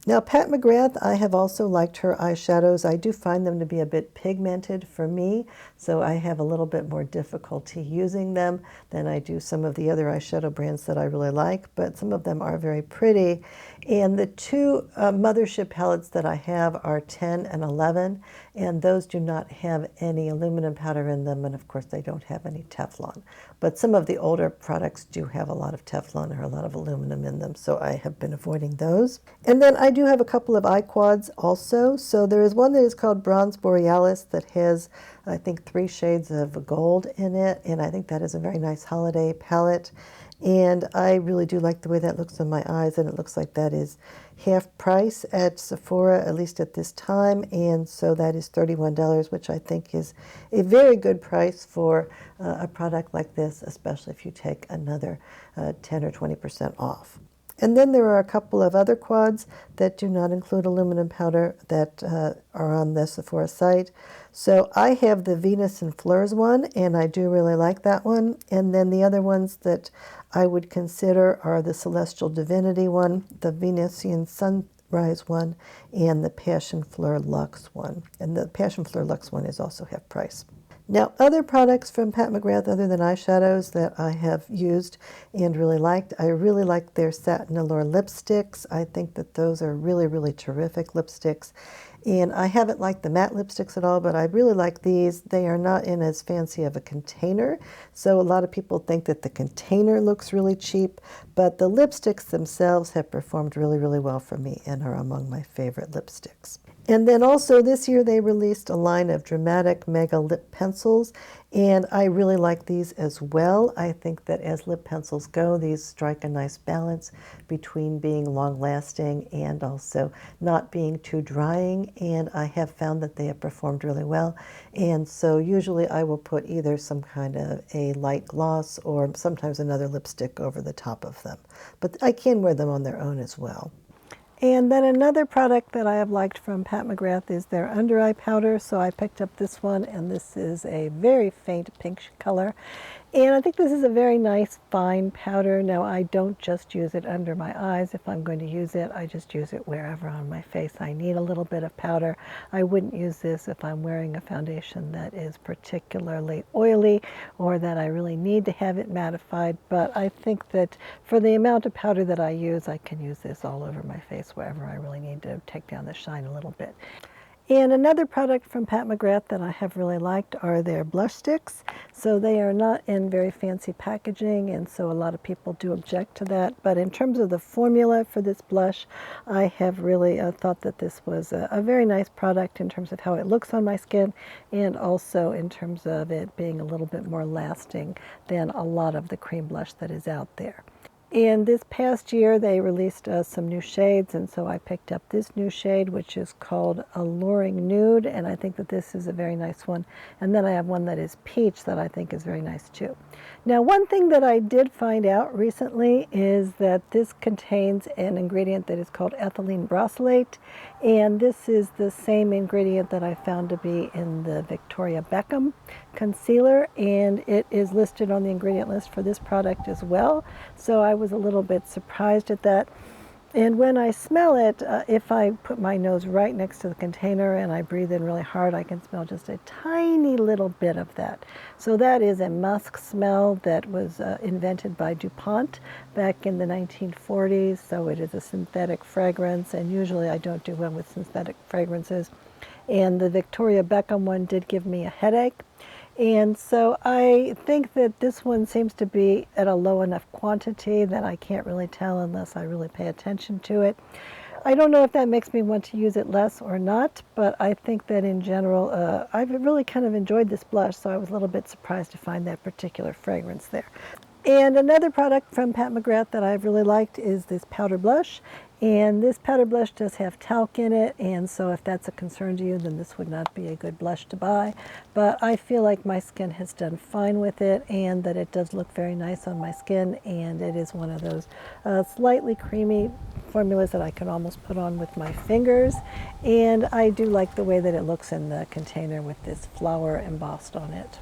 Now, Pat McGrath, I have also liked her eyeshadows. I do find them to be a bit pigmented for me, so I have a little bit more difficulty using them than I do some of the other eyeshadow brands that I really like, but some of them are very pretty. And the two mothership palettes that I have are 10 and 11, and those do not have any aluminum powder in them, and of course they don't have any Teflon. But some of the older products do have a lot of Teflon or a lot of aluminum in them, so I have been avoiding those. And then I do have a couple of eye quads also. So there is one that is called Bronze Borealis that has, I think, 3 shades of gold in it, and I think that is a very nice holiday palette. And I really do like the way that looks on my eyes, and it looks like that is half price at Sephora, at least at this time, and so that is $31, which I think is a very good price for a product like this, especially if you take another 10 or 20% off. And then there are a couple of other quads that do not include aluminum powder that are on the Sephora site. So I have the Venus and Fleurs one, and I do really like that one. And then the other ones that I would consider are the Celestial Divinity one, the Venusian Sunrise one, and the Passion Fleur Luxe one. And the Passion Fleur Luxe one is also half price. Now, other products from Pat McGrath other than eyeshadows that I have used and really liked, I really like their Satin Allure lipsticks. I think that those are really, really terrific lipsticks. And I haven't liked the matte lipsticks at all, but I really like these. They are not in as fancy of a container, so a lot of people think that the container looks really cheap, but the lipsticks themselves have performed really, really well for me and are among my favorite lipsticks. And then also this year they released a line of dramatic mega lip pencils, and I really like these as well. I think that as lip pencils go, these strike a nice balance between being long-lasting and also not being too drying, and I have found that they have performed really well. And so usually I will put either some kind of a light gloss or sometimes another lipstick over the top of them. But I can wear them on their own as well. And then another product that I have liked from Pat McGrath is their under eye powder. So I picked up this one, and this is a very faint pink color. And I think this is a very nice fine powder. Now, I don't just use it under my eyes. If I'm going to use it, I just use it wherever on my face I need a little bit of powder. I wouldn't use this if I'm wearing a foundation that is particularly oily or that I really need to have it mattified. But I think that for the amount of powder that I use, I can use this all over my face wherever I really need to take down the shine a little bit. And another product from Pat McGrath that I have really liked are their blush sticks. So they are not in very fancy packaging, and so a lot of people do object to that. But in terms of the formula for this blush, I have really thought that this was a very nice product in terms of how it looks on my skin, and also in terms of it being a little bit more lasting than a lot of the cream blush that is out there. And this past year they released some new shades, and so I picked up this new shade, which is called Alluring Nude, and I think that this is a very nice one. And then I have one that is peach that I think is very nice too. Now, one thing that I did find out recently is that this contains an ingredient that is called ethylene brassylate, and this is the same ingredient that I found to be in the Victoria Beckham concealer, and it is listed on the ingredient list for this product as well. So I was a little bit surprised at that. And when I smell it, if I put my nose right next to the container and I breathe in really hard, I can smell just a tiny little bit of that. So that is a musk smell that was invented by DuPont back in the 1940s. So it is a synthetic fragrance, and usually I don't do well with synthetic fragrances. And the Victoria Beckham one did give me a headache. And so I think that this one seems to be at a low enough quantity that I can't really tell unless I really pay attention to it. I don't know if that makes me want to use it less or not, but I think that in general, I've really kind of enjoyed this blush, so I was a little bit surprised to find that particular fragrance there. And another product from Pat McGrath that I've really liked is this powder blush. And this powder blush does have talc in it, and so if that's a concern to you, then this would not be a good blush to buy. But I feel like my skin has done fine with it, and that it does look very nice on my skin, and it is one of those slightly creamy formulas that I can almost put on with my fingers. And I do like the way that it looks in the container with this flower embossed on it.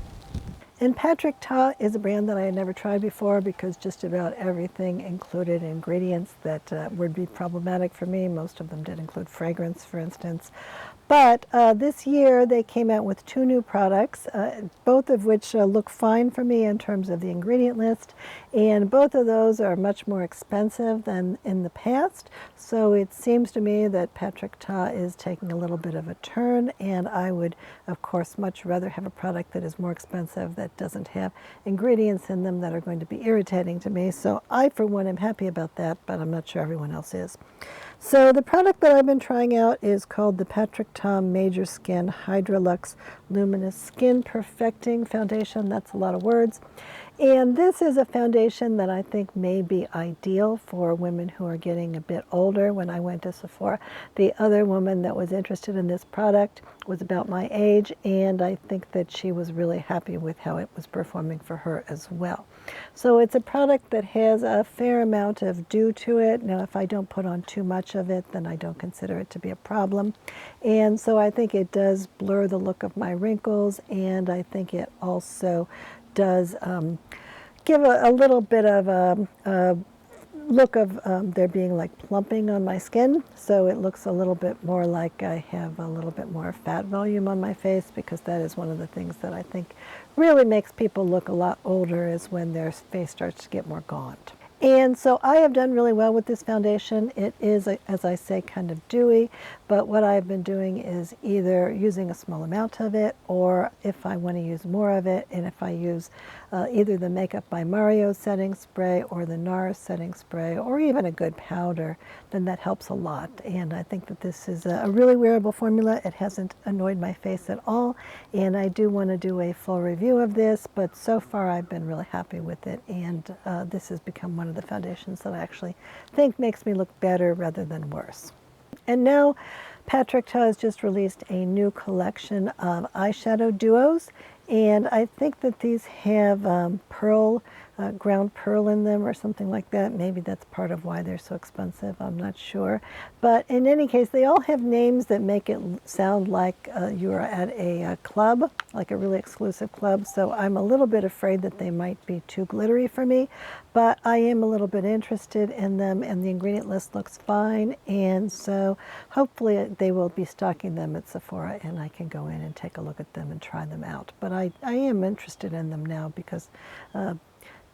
And Patrick Ta is a brand that I had never tried before because just about everything included ingredients that would be problematic for me. Most of them did include fragrance, for instance. But this year they came out with 2 new products, both of which look fine for me in terms of the ingredient list, and both of those are much more expensive than in the past. So it seems to me that Patrick Ta is taking a little bit of a turn, and I would, of course, much rather have a product that is more expensive, that doesn't have ingredients in them that are going to be irritating to me. So I, for one, am happy about that, but I'm not sure everyone else is. So the product that I've been trying out is called the Patrick Ta Major Skin Hydrolux Luminous Skin Perfecting Foundation. That's a lot of words. And this is a foundation that I think may be ideal for women who are getting a bit older. When I went to Sephora, the other woman that was interested in this product was about my age, and I think that she was really happy with how it was performing for her as well. So it's a product that has a fair amount of dew to it. Now, if I don't put on too much of it, then I don't consider it to be a problem. And so I think it does blur the look of my wrinkles, and I think it also does give a little bit of a look of there being like plumping on my skin. So it looks a little bit more like I have a little bit more fat volume on my face, because that is one of the things that I think really makes people look a lot older, is when their face starts to get more gaunt. And so I have done really well with this foundation. It is, as I say, kind of dewy, but what I've been doing is either using a small amount of it, or if I want to use more of it, and if I use either the Makeup by Mario setting spray or the Nars setting spray, or even a good powder, then that helps a lot. And I think that this is a really wearable formula. It hasn't annoyed my face at all, and I do want to do a full review of this, but so far I've been really happy with it, and this has become one of the foundations that I actually think makes me look better rather than worse. And now Patrick Ta has just released a new collection of eyeshadow duos, and I think that these have ground pearl in them or something like that. Maybe that's part of why they're so expensive. I'm not sure. But in any case, they all have names that make it sound like you're at a club, like a really exclusive club. So I'm a little bit afraid that they might be too glittery for me, but I am a little bit interested in them, and the ingredient list looks fine. And so hopefully they will be stocking them at Sephora, and I can go in and take a look at them and try them out. But I am interested in them now, because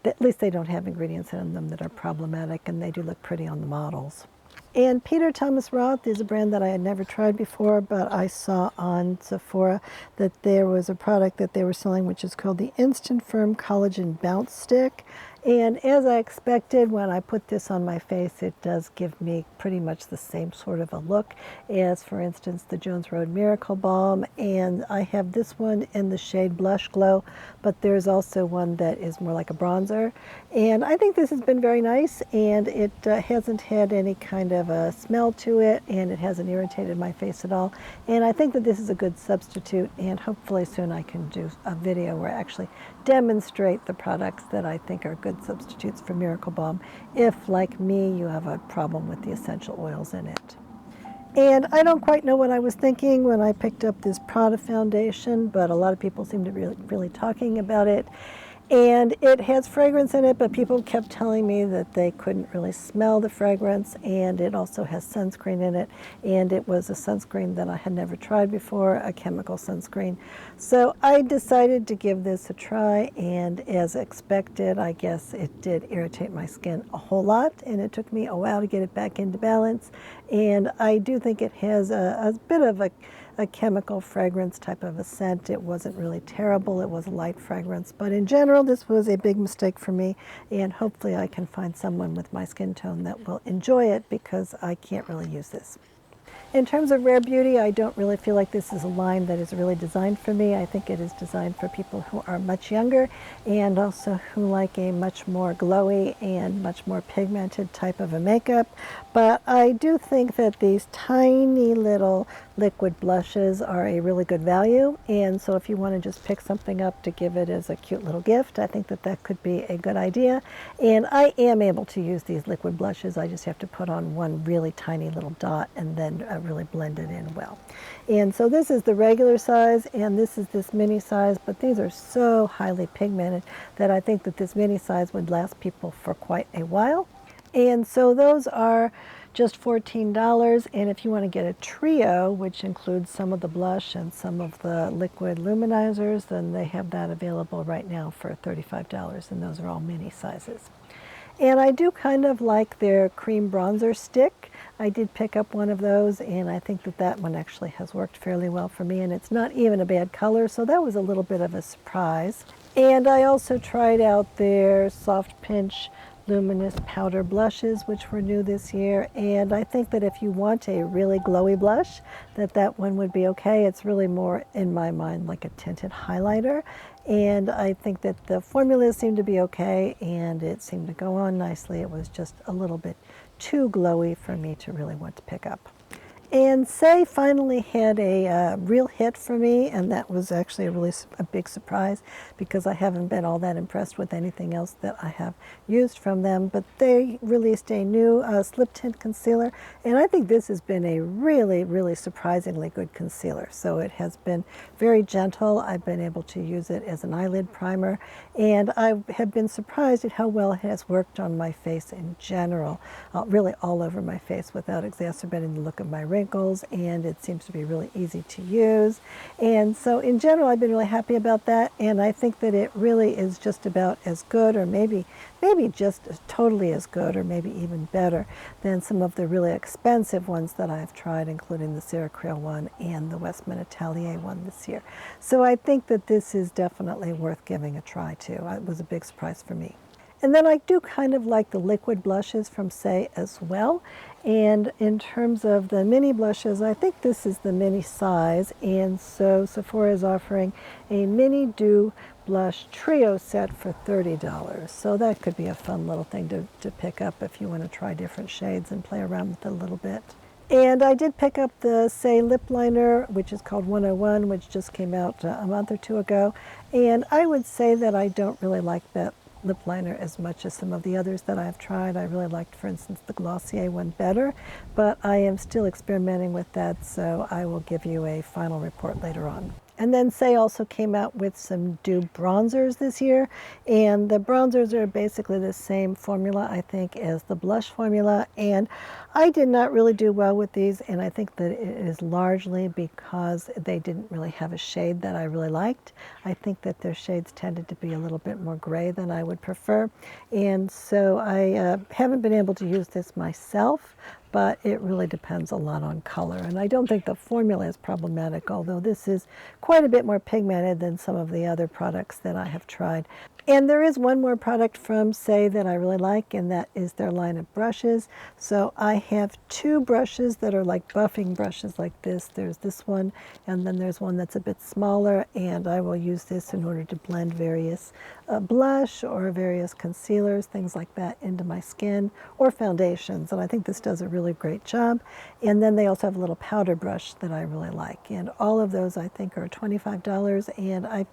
at least they don't have ingredients in them that are problematic, and they do look pretty on the models. And Peter Thomas Roth is a brand that I had never tried before, but I saw on Sephora that there was a product that they were selling which is called the Instant Firm Collagen Bounce Stick. And as I expected, when I put this on my face, it does give me pretty much the same sort of a look as, for instance, the Jones Road Miracle Balm. And I have this one in the shade Blush Glow, but there's also one that is more like a bronzer. And I think this has been very nice, and it hasn't had any kind of a smell to it, and it hasn't irritated my face at all. And I think that this is a good substitute, and hopefully soon I can do a video where I actually demonstrate the products that I think are good substitutes for Miracle Balm if, like me, you have a problem with the essential oils in it. And I don't quite know what I was thinking when I picked up this Prada foundation, but a lot of people seem to be really talking about it. And it has fragrance in it, but people kept telling me that they couldn't really smell the fragrance, and it also has sunscreen in it, and it was a sunscreen that I had never tried before, a chemical sunscreen. So I decided to give this a try, and as expected, I guess it did irritate my skin a whole lot, and it took me a while to get it back into balance. And I do think it has a bit of a chemical fragrance type of a scent. It wasn't really terrible. It was a light fragrance, but in general this was a big mistake for me, and hopefully I can find someone with my skin tone that will enjoy it, because I can't really use this. In terms of Rare Beauty, I don't really feel like this is a line that is really designed for me. I think it is designed for people who are much younger and also who like a much more glowy and much more pigmented type of a makeup. But I do think that these tiny little liquid blushes are a really good value, and so if you want to just pick something up to give it as a cute little gift, I think that that could be a good idea. And I am able to use these liquid blushes. I just have to put on one really tiny little dot and then really blend it in well. And so this is the regular size, and this is this mini size, but these are so highly pigmented that I think that this mini size would last people for quite a while. And so those are just $14, and if you want to get a trio, which includes some of the blush and some of the liquid luminizers, then they have that available right now for $35, and those are all mini sizes. And I do kind of like their cream bronzer stick. I did pick up one of those, and I think that that one actually has worked fairly well for me, and it's not even a bad color, so that was a little bit of a surprise. And I also tried out their Soft Pinch Luminous Powder Blushes, which were new this year, and I think that if you want a really glowy blush, that one would be okay. It's really more, in my mind, like a tinted highlighter, and I think that the formulas seemed to be okay, and it seemed to go on nicely. It was just a little bit too glowy for me to really want to pick up. And Say finally had a real hit for me, and that was actually a big surprise, because I haven't been all that impressed with anything else that I have used from them. But they released a new slip tint concealer, and I think this has been a really surprisingly good concealer. So it has been very gentle. I've been able to use it as an eyelid primer, and I have been surprised at how well it has worked on my face in general, really all over my face without exacerbating the look of my wrinkles. And it seems to be really easy to use. And so in general, I've been really happy about that, and I think that it really is just about as good, or maybe just totally as good, or maybe even better than some of the really expensive ones that I've tried, including the Cerakote one and the Westman Atelier one this year. So I think that this is definitely worth giving a try too. It was a big surprise for me. And then I do kind of like the liquid blushes from Say as well. And in terms of the mini blushes, I think this is the mini size. And so Sephora is offering a mini dew blush trio set for $30. So that could be a fun little thing to pick up if you want to try different shades and play around with it a little bit. And I did pick up the Say lip liner, which is called 101, which just came out a month or two ago. And I would say that I don't really like that lip liner as much as some of the others that I've tried. I really liked, for instance, the Glossier one better, but I am still experimenting with that, so I will give you a final report later on. And then Say also came out with some dew bronzers this year, and the bronzers are basically the same formula, I think, as the blush formula, and I did not really do well with these, and I think that it is largely because they didn't really have a shade that I really liked. I think that their shades tended to be a little bit more gray than I would prefer, and so I haven't been able to use this myself, but it really depends a lot on color. And I don't think the formula is problematic, although this is quite a bit more pigmented than some of the other products that I have tried. And there is one more product from Say that I really like, and that is their line of brushes. So I have two brushes that are like buffing brushes like this. There's this one, and then there's one that's a bit smaller, and I will use this in order to blend various blush or various concealers, things like that, into my skin, or foundations. And I think this does a really great job. And then they also have a little powder brush that I really like. And all of those I think are $25, and I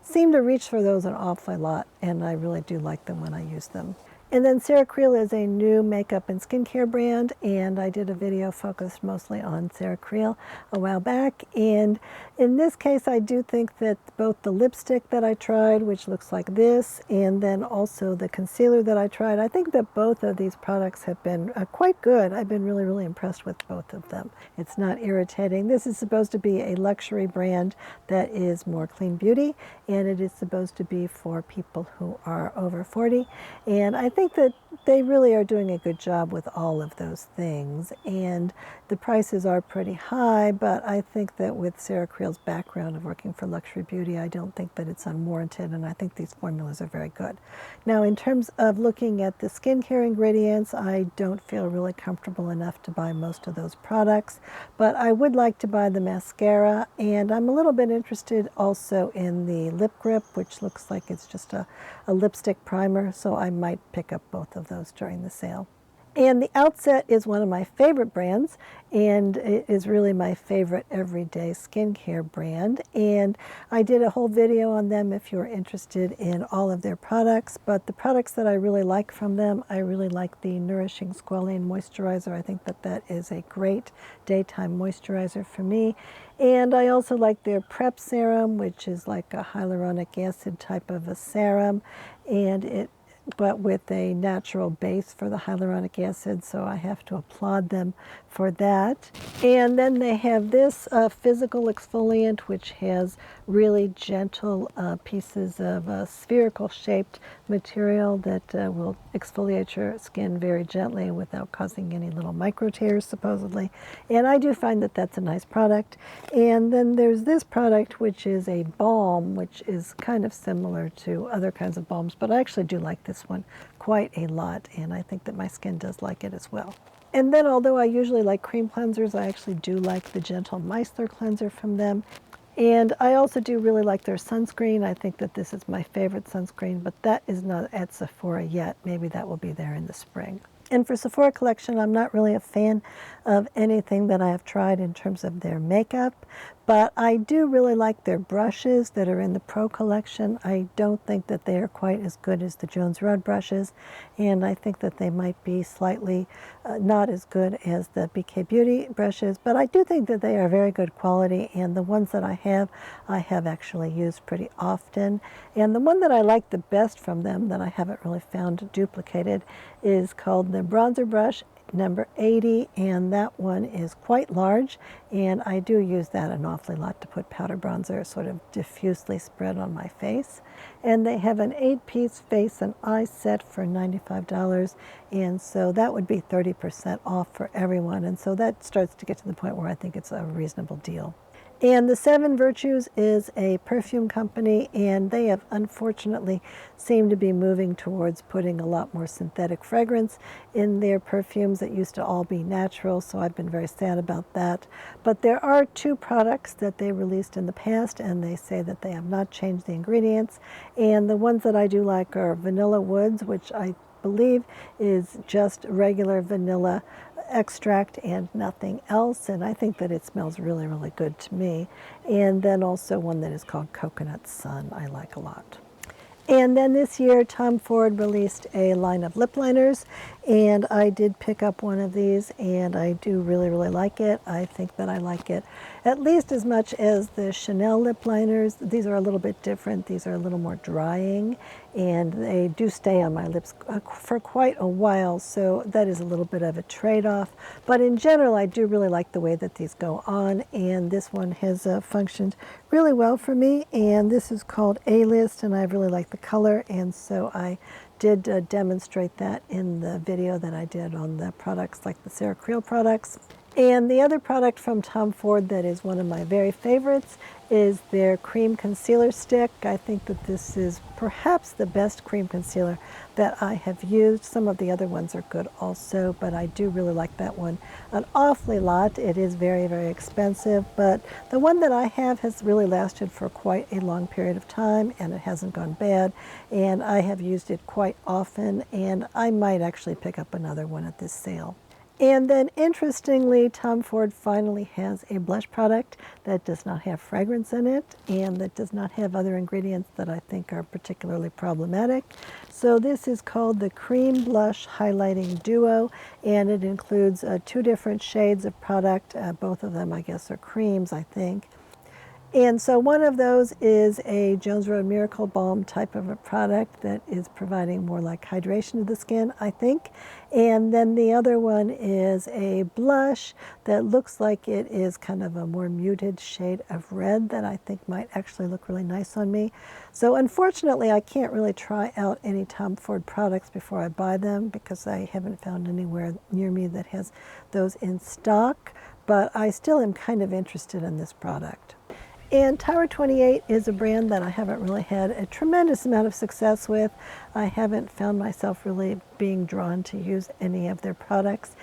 seem to reach for those an awful lot, and I really do like them when I use them. And then CeraCreal is a new makeup and skincare brand, and I did a video focused mostly on CeraCreal a while back. And in this case, I do think that both the lipstick that I tried, which looks like this, and then also the concealer that I tried, I think that both of these products have been quite good. I've been really, really impressed with both of them. It's not irritating. This is supposed to be a luxury brand that is more clean beauty, and it is supposed to be for people who are over 40. And I think that they really are doing a good job with all of those things, and the prices are pretty high, but I think that with CeraCreal's background of working for luxury beauty, I don't think that it's unwarranted, and I think these formulas are very good. Now, in terms of looking at the skincare ingredients, I don't feel really comfortable enough to buy most of those products, but I would like to buy the mascara, and I'm a little bit interested also in the lip grip, which looks like it's just a lipstick primer, so I might pick up both of those during the sale. And the Outset is one of my favorite brands, and it is really my favorite everyday skincare brand. And I did a whole video on them if you're interested in all of their products. But the products that I really like from them, I really like the Nourishing Squalane Moisturizer. I think that that is a great daytime moisturizer for me. And I also like their Prep Serum, which is like a hyaluronic acid type of a serum, but with a natural base for the hyaluronic acid, so I have to applaud them for that. And then they have this physical exfoliant, which has really gentle pieces of spherical shaped material that will exfoliate your skin very gently without causing any little micro tears, supposedly. And I do find that that's a nice product. And then there's this product, which is a balm, which is kind of similar to other kinds of balms, but I actually do like this one quite a lot, and I think that my skin does like it as well. And then, although I usually like cream cleansers, I actually do like the Gentle Micellar cleanser from them. And I also do really like their sunscreen. I think that this is my favorite sunscreen, but that is not at Sephora yet. Maybe that will be there in the spring. And for Sephora collection, I'm not really a fan of anything that I have tried in terms of their makeup, but I do really like their brushes that are in the Pro collection. I don't think that they are quite as good as the Jones Road brushes, and I think that they might be slightly not as good as the BK Beauty brushes, but I do think that they are very good quality, and the ones that I have actually used pretty often. And the one that I like the best from them that I haven't really found duplicated is called the Bronzer Brush number 80, and that one is quite large, and I do use that an awfully lot to put powder bronzer sort of diffusely spread on my face. And they have an 8-piece face and eye set for $95, and so that would be 30% off for everyone, and so that starts to get to the point where I think it's a reasonable deal. And the Seven Virtues is a perfume company, and they have unfortunately seemed to be moving towards putting a lot more synthetic fragrance in their perfumes that used to all be natural, so I've been very sad about that. But there are two products that they released in the past, and they say that they have not changed the ingredients. And the ones that I do like are Vanilla Woods, which I believe is just regular vanilla extract and nothing else, and I think that it smells really, really good to me. And then also one that is called Coconut Sun I like a lot. And then this year, Tom Ford released a line of lip liners, and I did pick up one of these, and I do really, really like it. I think that I like it at least as much as the Chanel lip liners. These are a little bit different. These are a little more drying, and they do stay on my lips for quite a while, so that is a little bit of a trade-off. But in general, I do really like the way that these go on, and this one has functioned really well for me, and this is called A-List, and I really like the color, and so I did demonstrate that in the video that I did on the products, like the CeraCreal products. And the other product from Tom Ford that is one of my very favorites is their cream concealer stick. I think that this is perhaps the best cream concealer that I have used. Some of the other ones are good also, but I do really like that one an awfully lot. It is very, very expensive, but the one that I have has really lasted for quite a long period of time, and it hasn't gone bad, and I have used it quite often, and I might actually pick up another one at this sale. And then interestingly, Tom Ford finally has a blush product that does not have fragrance in it and that does not have other ingredients that I think are particularly problematic. So this is called the Cream Blush Highlighting Duo, and it includes 2 different shades of product. Both of them, I guess, are creams, I think. And so one of those is a Jones Road Miracle Balm type of a product that is providing more like hydration to the skin, I think. And then the other one is a blush that looks like it is kind of a more muted shade of red that I think might actually look really nice on me. So unfortunately, I can't really try out any Tom Ford products before I buy them because I haven't found anywhere near me that has those in stock, but I still am kind of interested in this product. And Tower 28 is a brand that I haven't really had a tremendous amount of success with. I haven't found myself really being drawn to use any of their products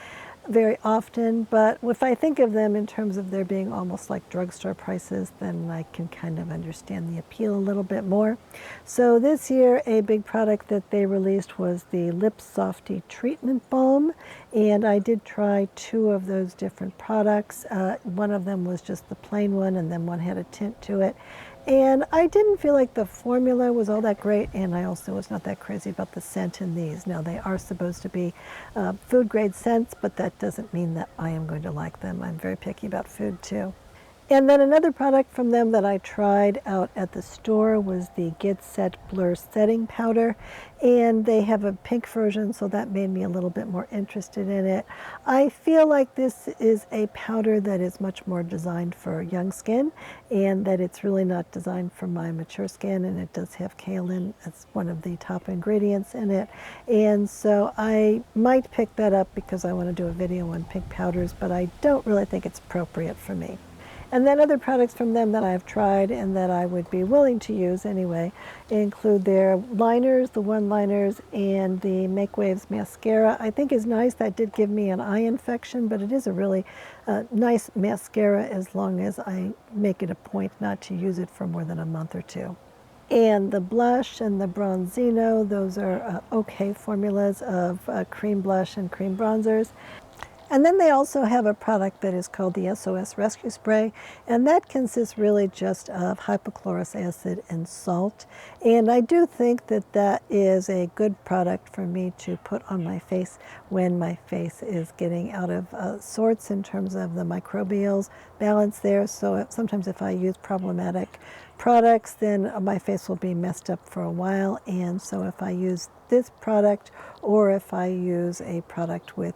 very often, but if I think of them in terms of there being almost like drugstore prices, then I can kind of understand the appeal a little bit more. So this year, a big product that they released was the Lip Softy Treatment Balm, and I did try 2 of those different products. One of them was just the plain one, and then one had a tint to it. And I didn't feel like the formula was all that great, and I also was not that crazy about the scent in these. Now, they are supposed to be food-grade scents, but that doesn't mean that I am going to like them. I'm very picky about food, too. And then another product from them that I tried out at the store was the Get Set Blur Setting Powder, and they have a pink version, so that made me a little bit more interested in it. I feel like this is a powder that is much more designed for young skin, and that it's really not designed for my mature skin, and it does have kaolin as one of the top ingredients in it. And so I might pick that up because I want to do a video on pink powders, but I don't really think it's appropriate for me. And then other products from them that I've tried and that I would be willing to use anyway include their liners, the one-liners, and the Make Waves mascara. I think is nice. That did give me an eye infection, but it is a really nice mascara as long as I make it a point not to use it for more than a month or 2. And the blush and the Bronzino, those are okay formulas of cream blush and cream bronzers. And then they also have a product that is called the SOS Rescue Spray, and that consists really just of hypochlorous acid and salt. And I do think that that is a good product for me to put on my face when my face is getting out of sorts in terms of the microbial balance there. So sometimes if I use problematic products, then my face will be messed up for a while. And so if I use this product, or if I use a product with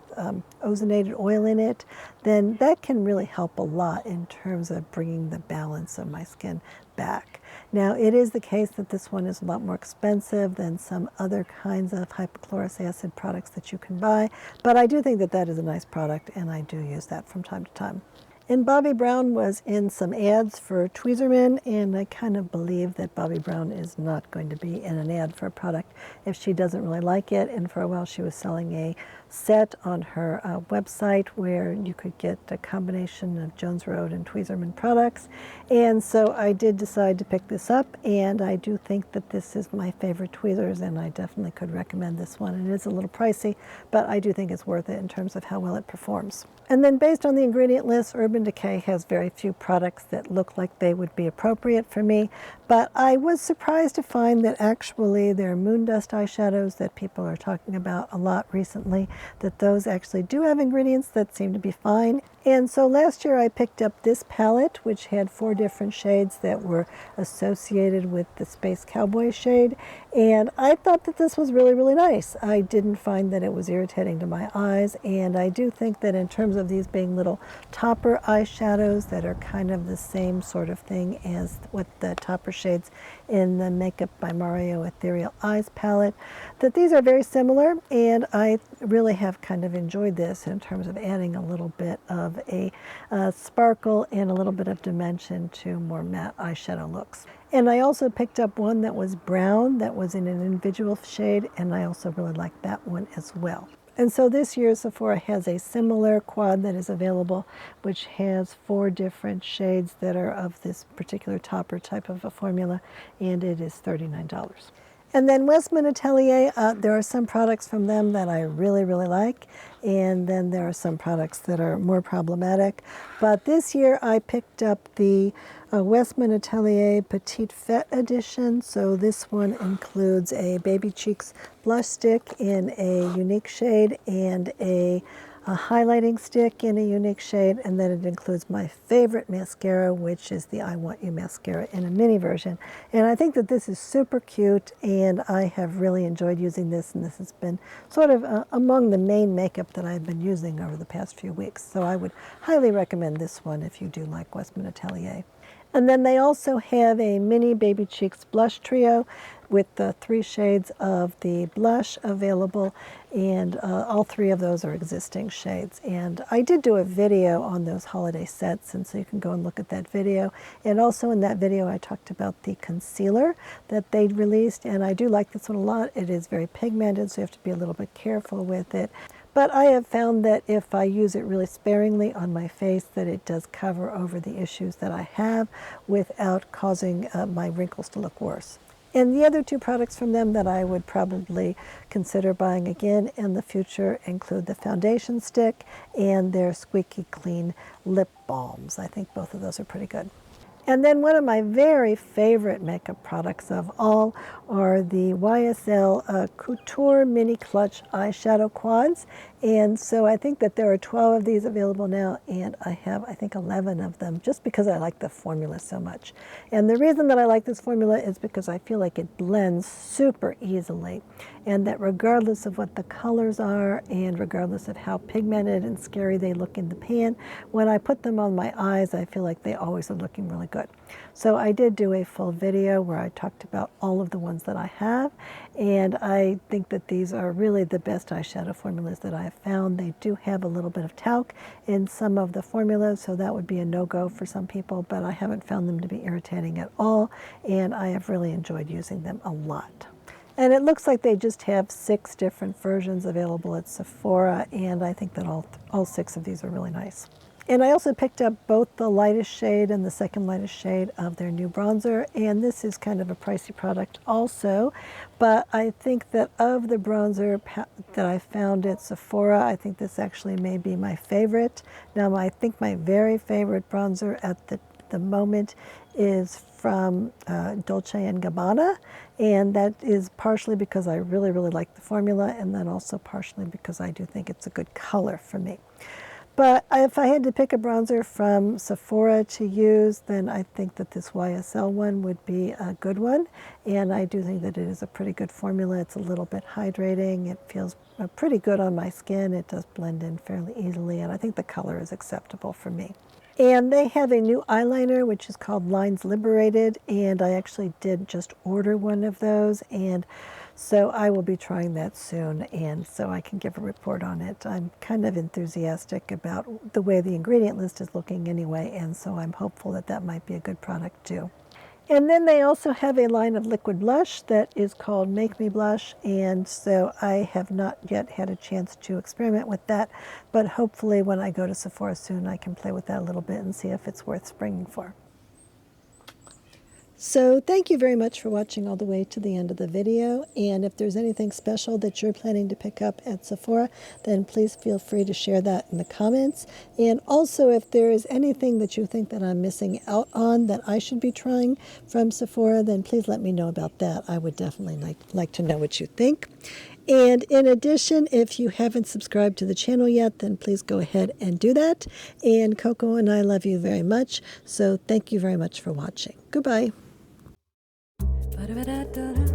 ozonated oil in it, then that can really help a lot in terms of bringing the balance of my skin back. Now, it is the case that this one is a lot more expensive than some other kinds of hypochlorous acid products that you can buy, but I do think that that is a nice product, and I do use that from time to time. And Bobbi Brown was in some ads for Tweezerman, and I kind of believe that Bobbi Brown is not going to be in an ad for a product if she doesn't really like it. And for a while she was selling a set on her website where you could get a combination of Jones Road and Tweezerman products. And so I did decide to pick this up, and I do think that this is my favorite tweezers, and I definitely could recommend this one. It is a little pricey, but I do think it's worth it in terms of how well it performs. And then based on the ingredient list, Urban Decay has very few products that look like they would be appropriate for me, but I was surprised to find that actually their Moon Dust eyeshadows that people are talking about a lot recently, that those actually do have ingredients that seem to be fine. And so last year I picked up this palette, which had 4 different shades that were associated with the Space Cowboy shade, and I thought that this was really, really nice. I didn't find that it was irritating to my eyes, and I do think that in terms of these being little topper eyeshadows that are kind of the same sort of thing as what the topper shades in the Makeup by Mario Ethereal Eyes palette, that these are very similar, and I really really have kind of enjoyed this in terms of adding a little bit of a sparkle and a little bit of dimension to more matte eyeshadow looks. And I also picked up one that was brown, that was in an individual shade, and I also really like that one as well. And so this year Sephora has a similar quad that is available, which has 4 different shades that are of this particular topper type of a formula, and it is $39. And then Westman Atelier, there are some products from them that I really, really like, and then there are some products that are more problematic. But this year I picked up the Westman Atelier Petite Fête edition. So this one includes a Baby Cheeks blush stick in a unique shade and a highlighting stick in a unique shade, and then it includes my favorite mascara, which is the I Want You mascara in a mini version. And I think that this is super cute, and I have really enjoyed using this, and this has been sort of among the main makeup that I've been using over the past few weeks. So I would highly recommend this one if you do like Westman Atelier. And then they also have a mini Baby Cheeks blush trio with the 3 shades of the blush available, and all 3 of those are existing shades. And I did do a video on those holiday sets, and so you can go and look at that video. And also in that video I talked about the concealer that they released, and I do like this one a lot. It is very pigmented, so you have to be a little bit careful with it. But I have found that if I use it really sparingly on my face, that it does cover over the issues that I have without causing my wrinkles to look worse. And the other 2 products from them that I would probably consider buying again in the future include the foundation stick and their Squeaky Clean lip balms. I think both of those are pretty good. And then one of my very favorite makeup products of all are the YSL Couture Mini Clutch Eyeshadow Quads. And so I think that there are 12 of these available now, and I have, I think, 11 of them, just because I like the formula so much. And the reason that I like this formula is because I feel like it blends super easily, and that regardless of what the colors are, and regardless of how pigmented and scary they look in the pan, when I put them on my eyes, I feel like they always are looking really good. So I did do a full video where I talked about all of the ones that I have, and I think that these are really the best eyeshadow formulas that I have found. They do have a little bit of talc in some of the formulas, so that would be a no-go for some people, but I haven't found them to be irritating at all, and I have really enjoyed using them a lot. And it looks like they just have 6 different versions available at Sephora, and I think that all 6 of these are really nice. And I also picked up both the lightest shade and the second lightest shade of their new bronzer, and this is kind of a pricey product also, but I think that of the bronzer that I found at Sephora, I think this actually may be my favorite. Now, I think my very favorite bronzer at the moment is from Dolce & Gabbana, and that is partially because I really, really like the formula, and then also partially because I do think it's a good color for me. But if I had to pick a bronzer from Sephora to use, then I think that this YSL one would be a good one. And I do think that it is a pretty good formula. It's a little bit hydrating. It feels pretty good on my skin. It does blend in fairly easily, and I think the color is acceptable for me. And they have a new eyeliner, which is called Lines Liberated, and I actually did just order one of those, and so I will be trying that soon, and so I can give a report on it. I'm kind of enthusiastic about the way the ingredient list is looking anyway, and so I'm hopeful that that might be a good product too. And then they also have a line of liquid blush that is called Make Me Blush, and so I have not yet had a chance to experiment with that, but hopefully when I go to Sephora soon I can play with that a little bit and see if it's worth springing for. So thank you very much for watching all the way to the end of the video, and if there's anything special that you're planning to pick up at Sephora, then please feel free to share that in the comments. And also, if there is anything that you think that I'm missing out on that I should be trying from Sephora, then please let me know about that. I would definitely like to know what you think. And in addition, if you haven't subscribed to the channel yet, then please go ahead and do that. And Coco and I love you very much, so thank you very much for watching. Goodbye. Ba-da-ba-da-da-da.